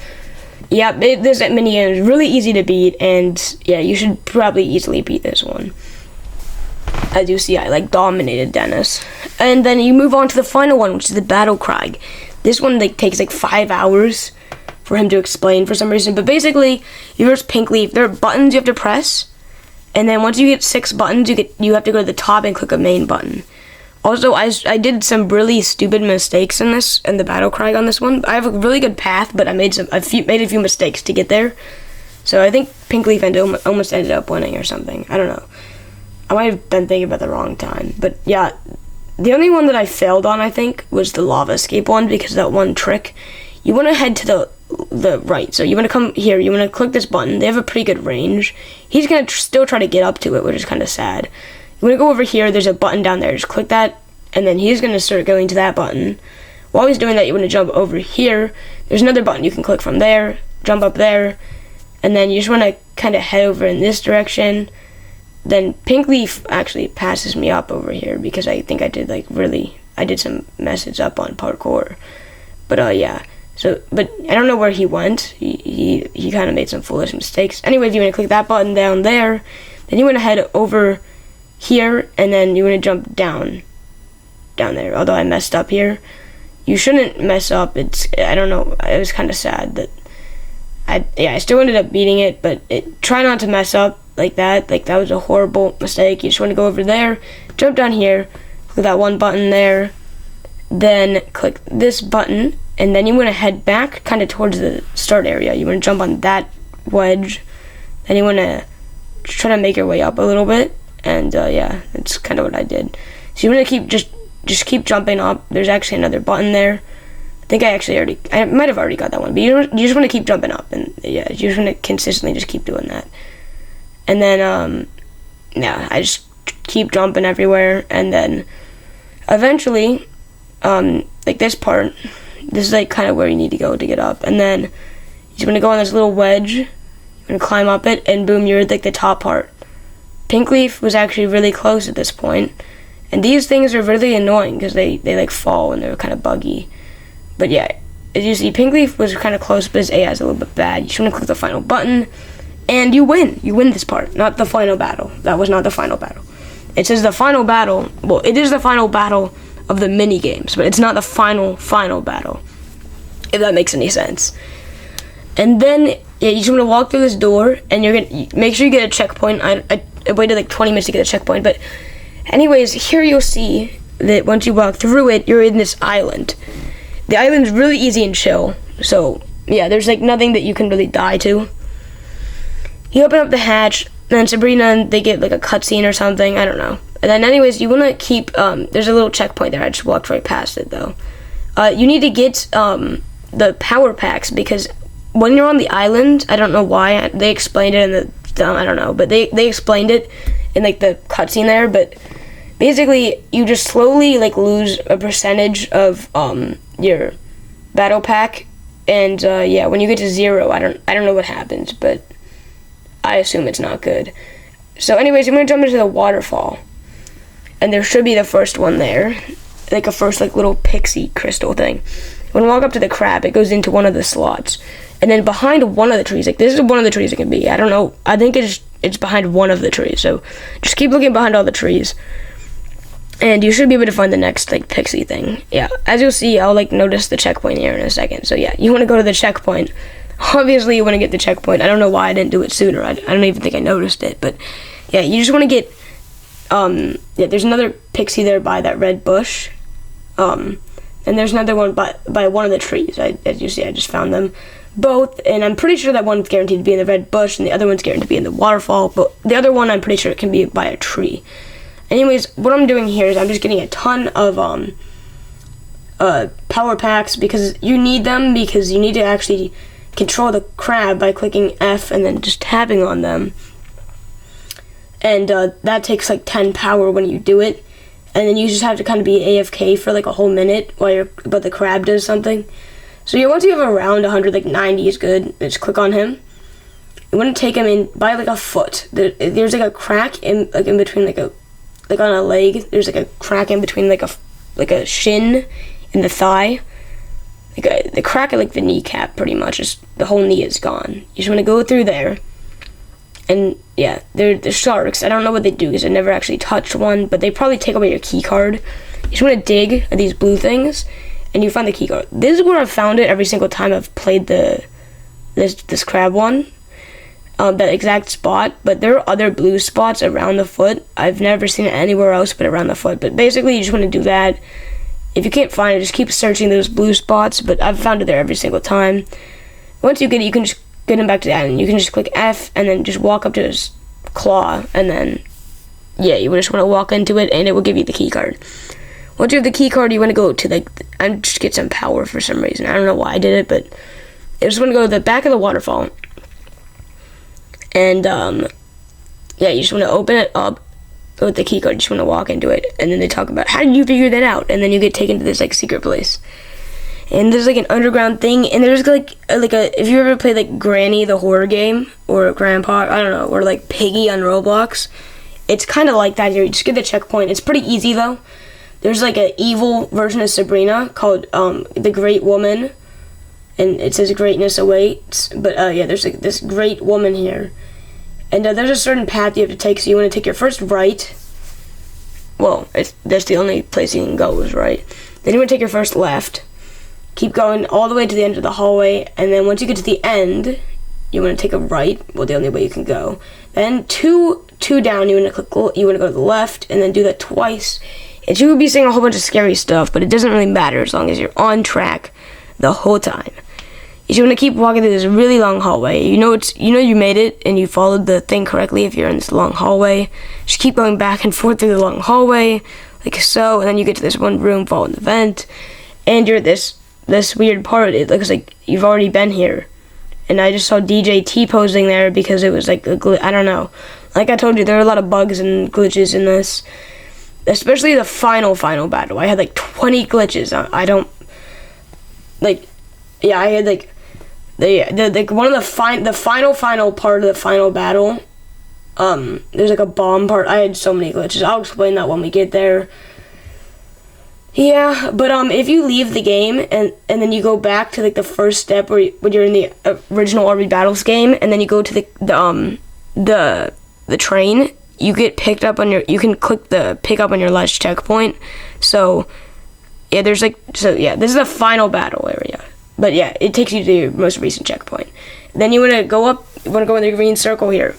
yeah, this mini game is really easy to beat, and yeah, you should probably easily beat this one. As you see, I like dominated Dennis. And then you move on to the final one, which is the Battle Crag. This one like takes like 5 hours for him to explain for some reason. But basically, yours Pink Leaf, there are buttons you have to press, and then once you get 6 buttons, you have to go to the top and click a main button. Also, I did some really stupid mistakes in the Battle Crag on this one. I have a really good path, but I made a few mistakes to get there. So I think Pink Leaf almost ended up winning or something. I don't know. I might have been thinking about the wrong time. But yeah, the only one that I failed on, I think, was the lava escape one, because of that one trick. You want to head to the right. So you want to come here. You want to click this button. They have a pretty good range. He's going to still try to get up to it, which is kind of sad. You want to go over here. There's a button down there. Just click that, and then he's going to start going to that button. While he's doing that, you want to jump over here. There's another button you can click from there, jump up there, and then you just want to kind of head over in this direction. Then Pink Leaf actually passes me up over here because I think I did some messes up on parkour. But yeah. So, but I don't know where he went. He kind of made some foolish mistakes. Anyways, you want to click that button down there. Then you want to head over here, and then you want to jump down there. Although I messed up here. You shouldn't mess up. I don't know. It was kind of sad that I still ended up beating it, but try not to mess up like that. Like that was a horrible mistake. You just want to go over there, jump down here, click that one button there, then click this button, and then you want to head back kind of towards the start area. You want to jump on that wedge, then you want to try to make your way up a little bit, and yeah, that's kind of what I did. So you want to keep just keep jumping up. There's actually another button there. I think I might have already got that one, but you just want to keep jumping up, and yeah, you just want to consistently just keep doing that. And then yeah, I just keep jumping everywhere, and then eventually like this part, this is like kind of where you need to go to get up, and then you're going to go on this little wedge, you're going to climb up it, and boom, you're at like the top part. Pink Leaf was actually really close at this point, and these things are really annoying because they like fall and they're kind of buggy. But yeah, as you see, Pink Leaf was kind of close, but his AI is a little bit bad. You just want to click the final button, and you win. You win this part, not the final battle. That was not the final battle. It says the final battle. Well, it is the final battle of the mini games, but it's not the final battle, if that makes any sense. And then yeah, you just want to walk through this door, and you're gonna make sure you get a checkpoint. I waited like 20 minutes to get a checkpoint, but anyways, here you'll see that once you walk through it, you're in this island. The island's really easy and chill, so yeah, there's like nothing that you can really die to. You open up the hatch, then Sabrina and they get like a cutscene or something, I don't know. And then anyways, you want to keep, there's a little checkpoint there, I just walked right past it though. You need to get the power packs, because when you're on the island, I don't know why, they explained it in I don't know, but they explained it in like the cutscene there, but basically you just slowly like lose a percentage of your battle pack, and yeah, when you get to 0, I don't know what happens, but I assume it's not good. So anyways, I'm gonna jump into the waterfall, and there should be the first one there, like a first like little pixie crystal thing. When you walk up to the crab, it goes into one of the slots, and then behind one of the trees, like this is one of the trees it can be, I don't know, I think it's behind one of the trees, so just keep looking behind all the trees, and you should be able to find the next like pixie thing. Yeah, as you'll see, I'll like notice the checkpoint here in a second. So yeah, you want to go to the checkpoint. Obviously you want to get the checkpoint. I don't know why I didn't do it sooner. I don't even think I noticed it, but yeah, you just want to get yeah, there's another pixie there by that red bush, and there's another one by one of the trees. As you see, I just found them both, and I'm pretty sure that one's guaranteed to be in the red bush and the other one's guaranteed to be in the waterfall, but the other one I'm pretty sure it can be by a tree. Anyways, what I'm doing here is I'm just getting a ton of power packs, because you need them, because you need to actually control the crab by clicking F and then just tapping on them, and that takes like 10 power when you do it, and then you just have to kind of be AFK for like a whole minute but the crab does something. So yeah, once you have around 100, like 90 is good, just click on him, You want to take him in by like a foot. There's like a crack in between like on a leg. There's like a crack in between like a shin and the thigh. The crack of like the kneecap, pretty much. Just the whole knee is gone. You just want to go through there. And yeah, they're sharks. I don't know what they do because I never actually touched one, but they probably take away your key card. You just want to dig at these blue things, and you find the key card. This is where I've found it every single time I've played this crab one. That exact spot, but there are other blue spots around the foot. I've never seen it anywhere else but around the foot. But basically, you just want to do that. If you can't find it, just keep searching those blue spots. But I've found it there every single time. Once you get it, you can just get him back to that, and you can just click F and then just walk up to his claw, and then yeah, you just want to walk into it, and it will give you the key card. Once you have the key card, you want to go to and just get some power for some reason. I don't know why I did it, but you just want to go to the back of the waterfall. And yeah, you just want to open it up with the key card. You just want to walk into it, and then they talk about how did you figure that out, and then you get taken to this like secret place. And there's like an underground thing, and there's like a if you ever played like Granny the horror game, or Grandpa, I don't know, or like Piggy on Roblox, it's kind of like that here. You just get the checkpoint. It's pretty easy though. There's like an evil version of Sabrina called the Great Woman, and it says greatness awaits. But yeah, there's like this great woman here. And there's a certain path you have to take, so you want to take your first right. Well, that's the only place you can go is right. Then you want to take your first left. Keep going all the way to the end of the hallway, and then once you get to the end, you want to take a right. Well, the only way you can go. Then two down, you want to go to the left, and then do that twice. And you will be seeing a whole bunch of scary stuff, but it doesn't really matter as long as you're on track the whole time. You want to keep walking through this really long hallway. You know you made it and you followed the thing correctly if you're in this long hallway. Just keep going back and forth through the long hallway, like so, and then you get to this one room following the vent, and you're at this weird part. It looks like you've already been here. And I just saw DJ T-posing there because it was like I don't know. Like I told you, there are a lot of bugs and glitches in this. Especially the final battle. I had like 20 glitches. I don't like. Yeah, I had like one of the final part of the final battle. There's like a bomb part. I had so many glitches. I'll explain that when we get there. Yeah, but if you leave the game and then you go back to like the first step when you're in the original RB Battles game, and then you go to the train, you get picked up on you can click the pick up on your last checkpoint. So yeah, this is the final battle area. But yeah, it takes you to your most recent checkpoint. Then you want to go up. You want to go in the green circle here.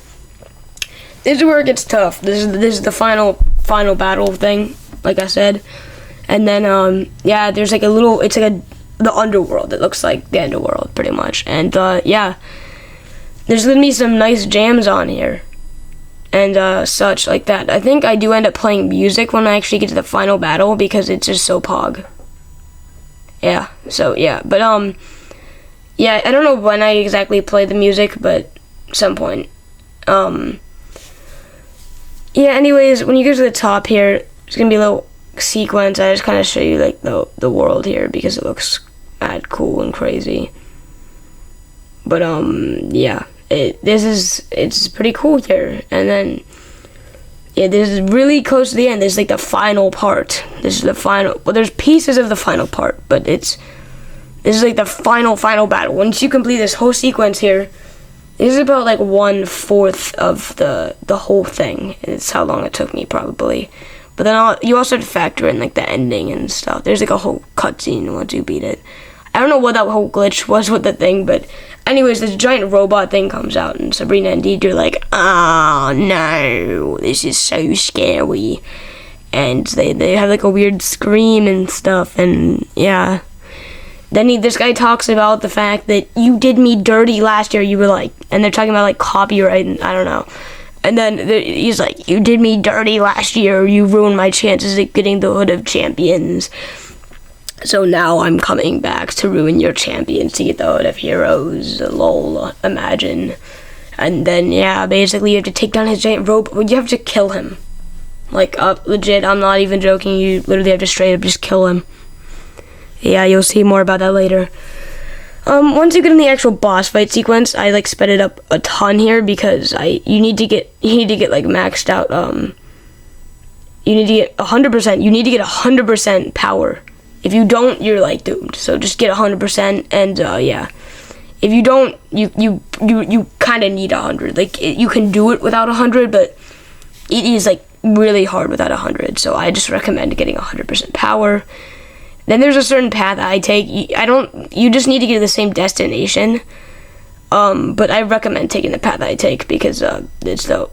This is where it gets tough. This is the final battle thing, like I said. And then yeah, there's like it's like the underworld. It looks like the underworld pretty much. And yeah, there's gonna be some nice jams on here and such like that. I think I do end up playing music when I actually get to the final battle because it's just so pog. Yeah, so yeah, but yeah, I don't know when I exactly play the music, but some point. Yeah, anyways, when you get to the top here, it's gonna be a little sequence. I just kind of show you like the world here because it looks mad cool and crazy. But yeah, it's pretty cool here. And then yeah, this is really close to the end. This is like the final part. This is the final. Well, there's pieces of the final part, but this is like the final battle. Once you complete this whole sequence here, this is about like 1/4 of the whole thing. It's how long it took me probably. But then you also have to factor in like the ending and stuff. There's like a whole cutscene once you beat it. I don't know what that whole glitch was with the thing, but anyways, this giant robot thing comes out, and Sabrina and Deidre are like, oh no, this is so scary. And they have like a weird scream and stuff, and yeah. Then this guy talks about the fact that you did me dirty last year. You were like, and they're talking about like copyright and I don't know. And then he's like, you did me dirty last year. You ruined my chances at getting the Hood of Champions. So now I'm coming back to ruin your champions to get the Hood of Heroes. Lol, imagine. And then, yeah, basically you have to take down his giant robot. You have to kill him. Like, legit, I'm not even joking. You literally have to straight up just kill him. Yeah, you'll see more about that later. Once you get in the actual boss fight sequence, I like sped it up a ton here because you need to get like maxed out. You need to get 100%. You need to get 100% power. If you don't, you're like doomed. So just get 100%, and yeah. If you don't, you kind of need 100. Like you can do it without 100, but it is like really hard without 100. So I just recommend getting 100% power. Then there's a certain path I take. You just need to get to the same destination. But I recommend taking the path I take because that's the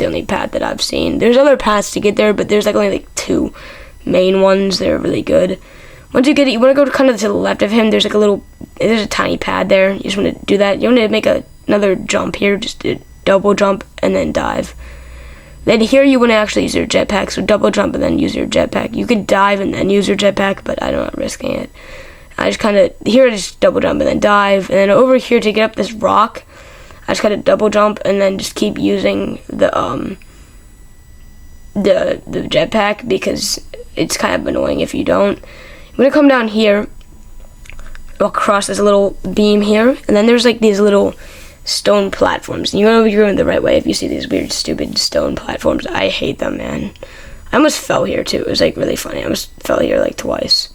only path that I've seen. There's other paths to get there, but there's like only like 2 main ones that are really good. Once you get it, you want to go kind of to the left of him. There's a tiny pad there. You just want to do that. You want to make another jump here, just a double jump and then dive. Then here you want to actually use your jetpack, so double jump and then use your jetpack. You could dive and then use your jetpack, but I'm not risking it. I just double jump and then dive, and then over here to get up this rock, I just kind of double jump and then just keep using the jetpack because it's kind of annoying if you don't. I'm gonna come down here, across this little beam here, and then there's like these little stone platforms. And you know you're going the right way if you see these weird, stupid stone platforms. I hate them, man. I almost fell here too. It was like really funny. I almost fell here like twice.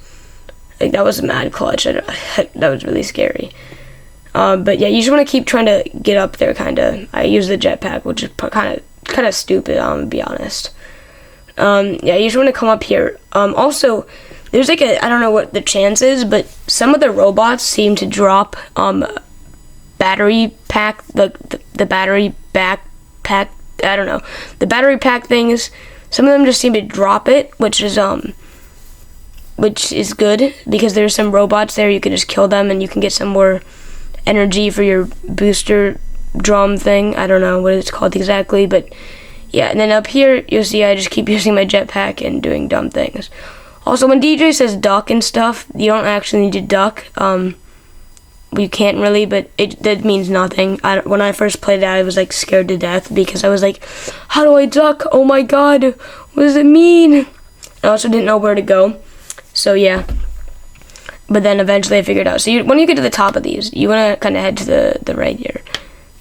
Like that was a mad clutch. That was really scary. But yeah, you just want to keep trying to get up there. Kind of. I use the jetpack, which is kind of stupid. To be honest. Yeah, you just want to come up here. Also, there's like I don't know what the chance is, but some of the robots seem to drop battery pack, the battery backpack. I don't know, the battery pack things. Some of them just seem to drop it, which is good because there's some robots there. You can just kill them and you can get some more energy for your booster drum thing. I don't know what it's called exactly, but yeah. And then up here you'll see I just keep using my jetpack and doing dumb things. Also, when DJ says duck and stuff, you don't actually need to duck. You can't really, but that means nothing. When I first played it, I was like scared to death because I was like, how do I duck? Oh my god, what does it mean? I also didn't know where to go. So yeah. But then eventually I figured out. So when you get to the top of these, you want to kind of head to the right here.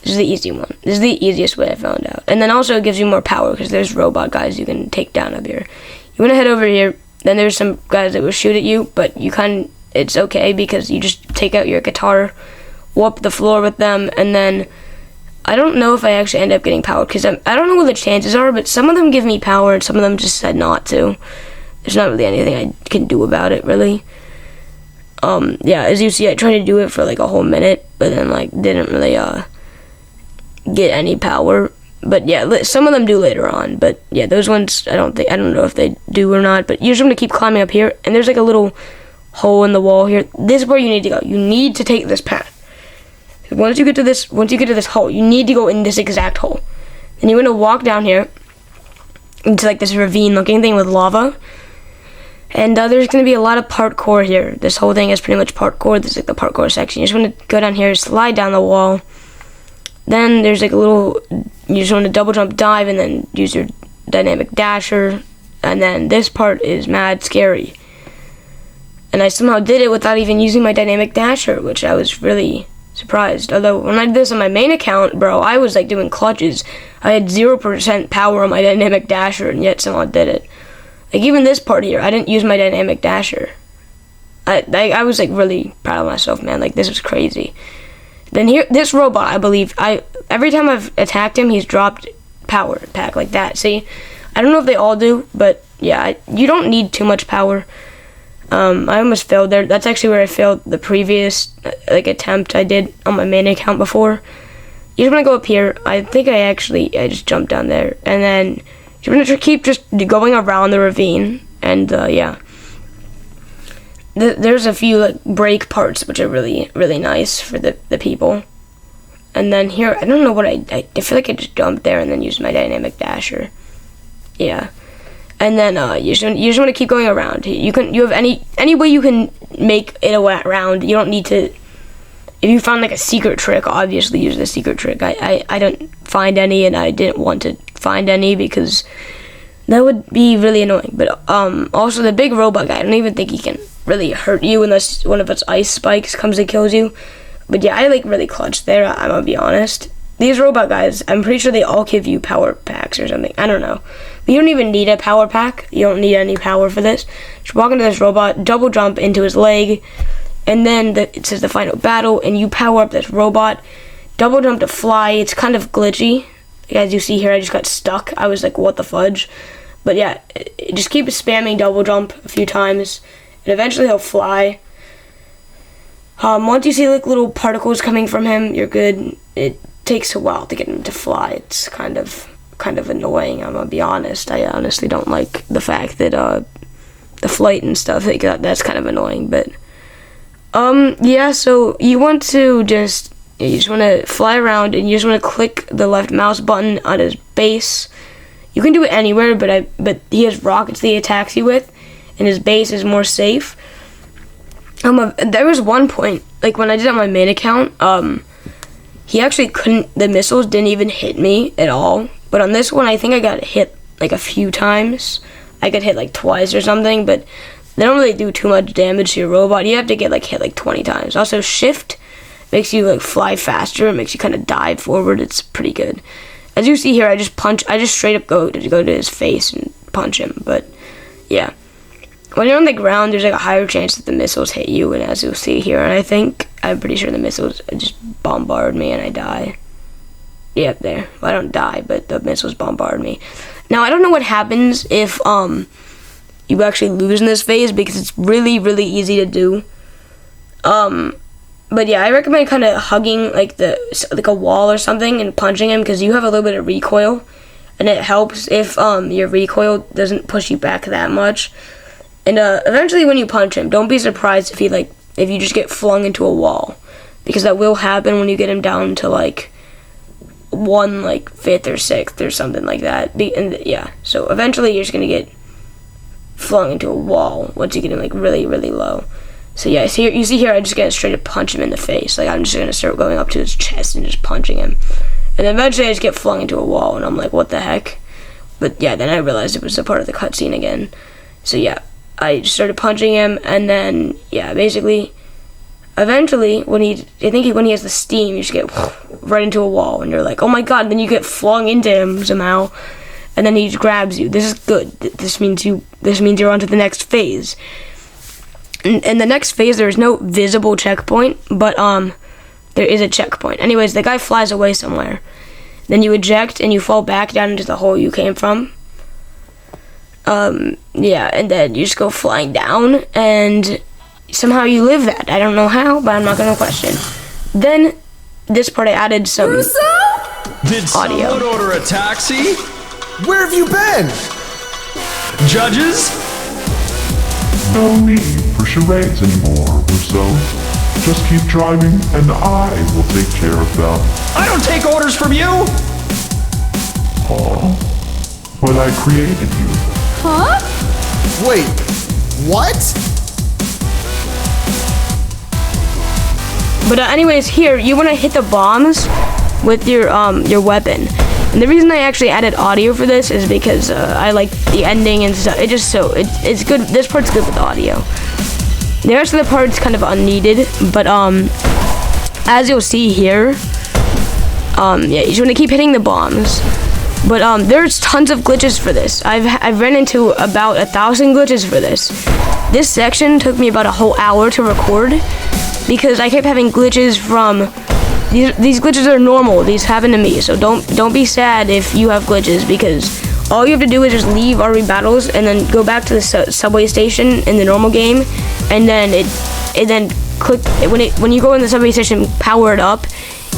This is the easy one. This is the easiest way I found out. And then also it gives you more power because there's robot guys you can take down up here. You want to head over here. Then there's some guys that will shoot at you, but it's okay because you just take out your guitar, whoop the floor with them, and then I don't know if I actually end up getting power because I don't know what the chances are, but some of them give me power and some of them just said not to. There's not really anything I can do about it, really. Yeah, as you see, I tried to do it for like a whole minute, but then like didn't really get any power. But yeah, some of them do later on. But yeah, those ones I don't know if they do or not. But you just want to keep climbing up here, and there's like a little hole in the wall here. This is where you need to go. You need to take this path. Once you get to this hole, you need to go in this exact hole. Then you want to walk down here into like this ravine-looking thing with lava. And there's going to be a lot of parkour here. This whole thing is pretty much parkour. This is like the parkour section. You just want to go down here, slide down the wall. Then there's like you just want to double jump, dive, and then use your dynamic dasher. And then this part is mad scary. And I somehow did it without even using my dynamic dasher, which I was really surprised. Although when I did this on my main account, bro, I was like doing clutches. I had 0% power on my dynamic dasher, and yet somehow did it. Like even this part here, I didn't use my dynamic dasher. I was like really proud of myself, man. Like this was crazy. Then here, this robot, I believe, every time I've attacked him, he's dropped power pack like that. See, I don't know if they all do, but yeah, you don't need too much power. I almost failed there. That's actually where I failed the previous like attempt I did on my main account before. You just want to go up here. I think I just jumped down there, and then you're going to keep just going around the ravine, and yeah. There's a few like break parts which are really, really nice for the people. And then here, I don't know what I feel like I just jumped there and then used my dynamic dasher. Yeah. And then you just want to keep going around. You have any way you can make it around. You don't need to. If you found like a secret trick, obviously use the secret trick. I don't find any, and I didn't want to find any because that would be really annoying. But also the big robot guy, I don't even think he can really hurt you unless one of its ice spikes comes and kills you. But yeah, I like really clutched there, I'm gonna be honest. These robot guys, I'm pretty sure they all give you power packs or something. I don't know. But you don't even need a power pack. You don't need any power for this. Just walk into this robot, double jump into his leg, and then it says the final battle, and you power up this robot. Double jump to fly. It's kind of glitchy. As you see here, I just got stuck. I was like, what the fudge? But yeah, just keep spamming double jump a few times, and eventually he'll fly. Once you see like little particles coming from him, you're good. It takes a while to get him to fly. It's kind of annoying, I'm gonna be honest. I honestly don't like the fact that the flight and stuff, like that's kind of annoying. But yeah, so you just want to fly around, and you just want to click the left mouse button on his base. You can do it anywhere, but he has rockets that he attacks you with, and his base is more safe. There was one point, like when I did it on my main account, he actually the missiles didn't even hit me at all. But on this one, I think I got hit like a few times. I got hit like twice or something, but they don't really do too much damage to your robot. You have to get like hit like 20 times. Also, shift makes you like fly faster. It makes you kind of dive forward. It's pretty good. As you see here, I just straight up go to his face and punch him. But yeah, when you're on the ground, there's like a higher chance that the missiles hit you. And as you'll see here, and I'm pretty sure the missiles just bombard me and I die. Yep, there. Well, I don't die, but the missiles bombard me. Now, I don't know what happens if you actually lose in this phase, because it's really, really easy to do. But yeah, I recommend kind of hugging like a wall or something and punching him, because you have a little bit of recoil, and it helps if your recoil doesn't push you back that much. And eventually, when you punch him, don't be surprised if you just get flung into a wall, because that will happen when you get him down to like 5th or 6th or something like that. And yeah, so eventually you're just gonna get flung into a wall once you get him like really, really low. So yeah, you see here, I just get straight to punch him in the face. Like, I'm just gonna start going up to his chest and just punching him, and then eventually I just get flung into a wall, and I'm like, what the heck? But yeah, then I realized it was a part of the cutscene again. So yeah, I just started punching him, and then yeah, basically, eventually when he has the steam, you just get right into a wall, and you're like, oh my god, and then you get flung into him somehow, and then he just grabs you. This is good. This means you're on to the next phase. In the next phase, there is no visible checkpoint, but there is a checkpoint. Anyways, the guy flies away somewhere. Then you eject, and you fall back down into the hole you came from. Yeah, and then you just go flying down, and somehow you live that. I don't know how, but I'm not gonna question. Then, this part I added some Russo? Did audio. someone order a taxi? Where have you been? Judges? No need for charades anymore, Russo. Just keep driving, and I will take care of them. I don't take orders from you! Huh? But I created you. Huh? Wait, what? But anyways, here you want to hit the bombs with your weapon. And the reason I actually added audio for this is because I like the ending and stuff. It's good. This part's good with audio. The rest of the part's kind of unneeded. But as you'll see here, yeah, you just want to keep hitting the bombs. But there's tons of glitches for this. I've run into about 1,000 glitches for this. This section took me about a whole hour to record, because I kept having glitches from these glitches are normal. These happen to me, so don't be sad if you have glitches, because all you have to do is just leave RV Battles and then go back to the subway station in the normal game, and then click when you go in the subway station, power it up.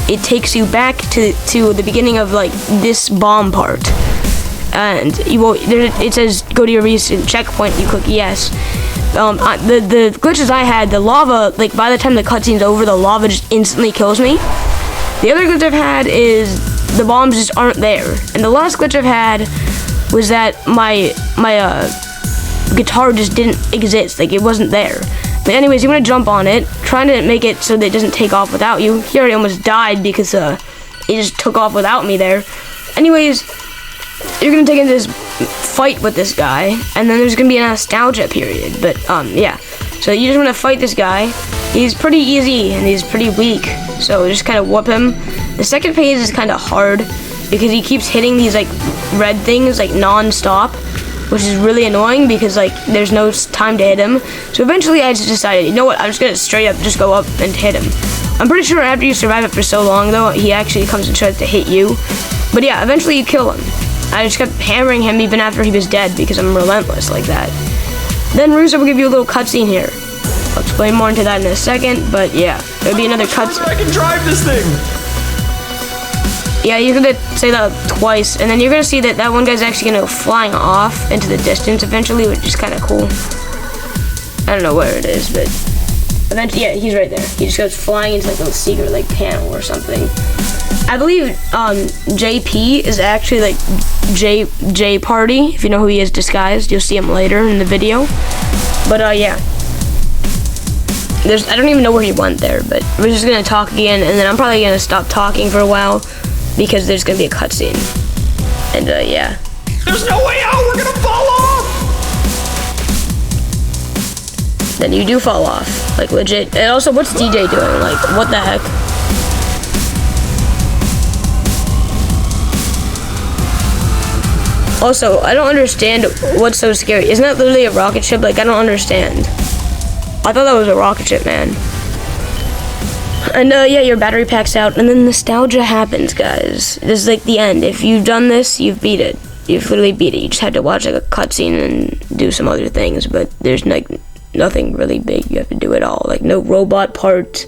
It takes you back to the beginning of like this bomb part, and it says go to your recent checkpoint. You click yes. The glitches I had, the lava, like by the time the cutscene's over, the lava just instantly kills me. The other glitch I've had is the bombs just aren't there. And the last glitch I've had was that my guitar just didn't exist, like it wasn't there. But anyways, you want to jump on it, trying to make it so that it doesn't take off without you. Here I almost died because it just took off without me there. Anyways, you're gonna take into this fight with this guy, and then there's gonna be a nostalgia period. But yeah, so you just want to fight this guy. He's pretty easy and he's pretty weak, so just kind of whoop him. The second phase is kind of hard because he keeps hitting these like red things like non-stop, which is really annoying because like there's no time to hit him. So eventually I just decided, you know what, I'm just gonna straight up just go up and hit him. I'm pretty sure after you survive it for so long though, he actually comes and tries to hit you. But yeah, eventually you kill him. I just kept hammering him even after he was dead because I'm relentless like that. Then Russo will give you a little cutscene here. I'll explain more into that in a second, but yeah, there'll be another cutscene. I can drive this thing. Yeah, you're gonna say that twice, and then you're gonna see that that one guy's actually gonna go flying off into the distance eventually, which is kind of cool. I don't know where it is, but eventually, yeah, he's right there. He just goes flying into like a secret like panel or something. I believe JP is actually like J Party. If you know who he is disguised, you'll see him later in the video. But yeah. I don't even know where he went there, but we're just gonna talk again, and then I'm probably gonna stop talking for a while because there's gonna be a cutscene. And yeah. There's no way out. We're gonna fall off. Then you do fall off, like legit. And also, what's DJ doing? Like, what the heck? Also, I don't understand what's so scary. Isn't that literally a rocket ship? Like, I don't understand. I thought that was a rocket ship, man. And yeah, your battery pack's out, and then nostalgia happens, guys. This is like the end. If you've done this, you've beat it. You've literally beat it. You just had to watch like a cutscene and do some other things, but there's like nothing really big you have to do at all. Like no robot parts.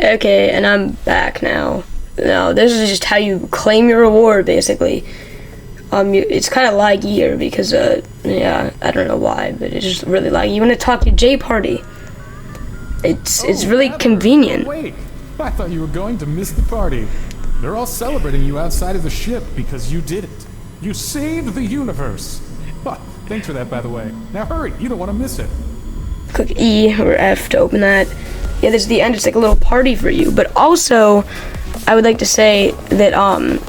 Okay, and I'm back now. Now, this is just how you claim your reward, basically. It's kind of laggy here because, yeah, I don't know why, but it's just really laggy. You want to talk to J Party. It's really convenient. Wait, I thought you were going to miss the party. They're all celebrating you outside of the ship because you did it. You saved the universe. Huh, thanks for that, by the way. Now hurry, you don't want to miss it. Click E or F to open that. Yeah, this is the end. It's like a little party for you. But also, I would like to say that,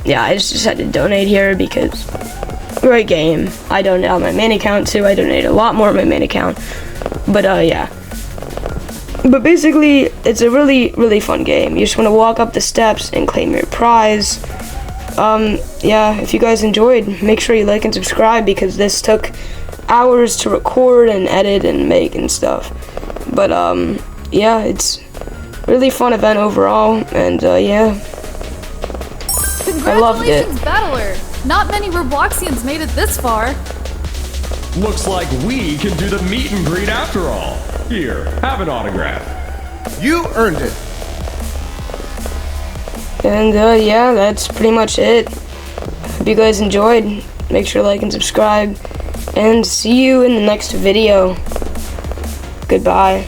yeah, I just decided to donate here because great game. I donate on my main account too. I donate a lot more on my main account. But, yeah. But basically, it's a really, really fun game. You just want to walk up the steps and claim your prize. Yeah, if you guys enjoyed, make sure you like and subscribe because this took hours to record and edit and make and stuff. But, yeah, it's really fun event overall, and, yeah. I loved it. Congratulations, Battler! Not many Robloxians made it this far. Looks like we can do the meet and greet after all. Here, have an autograph. You earned it. And, yeah, that's pretty much it. Hope you guys enjoyed. Make sure to like and subscribe. And see you in the next video. Goodbye.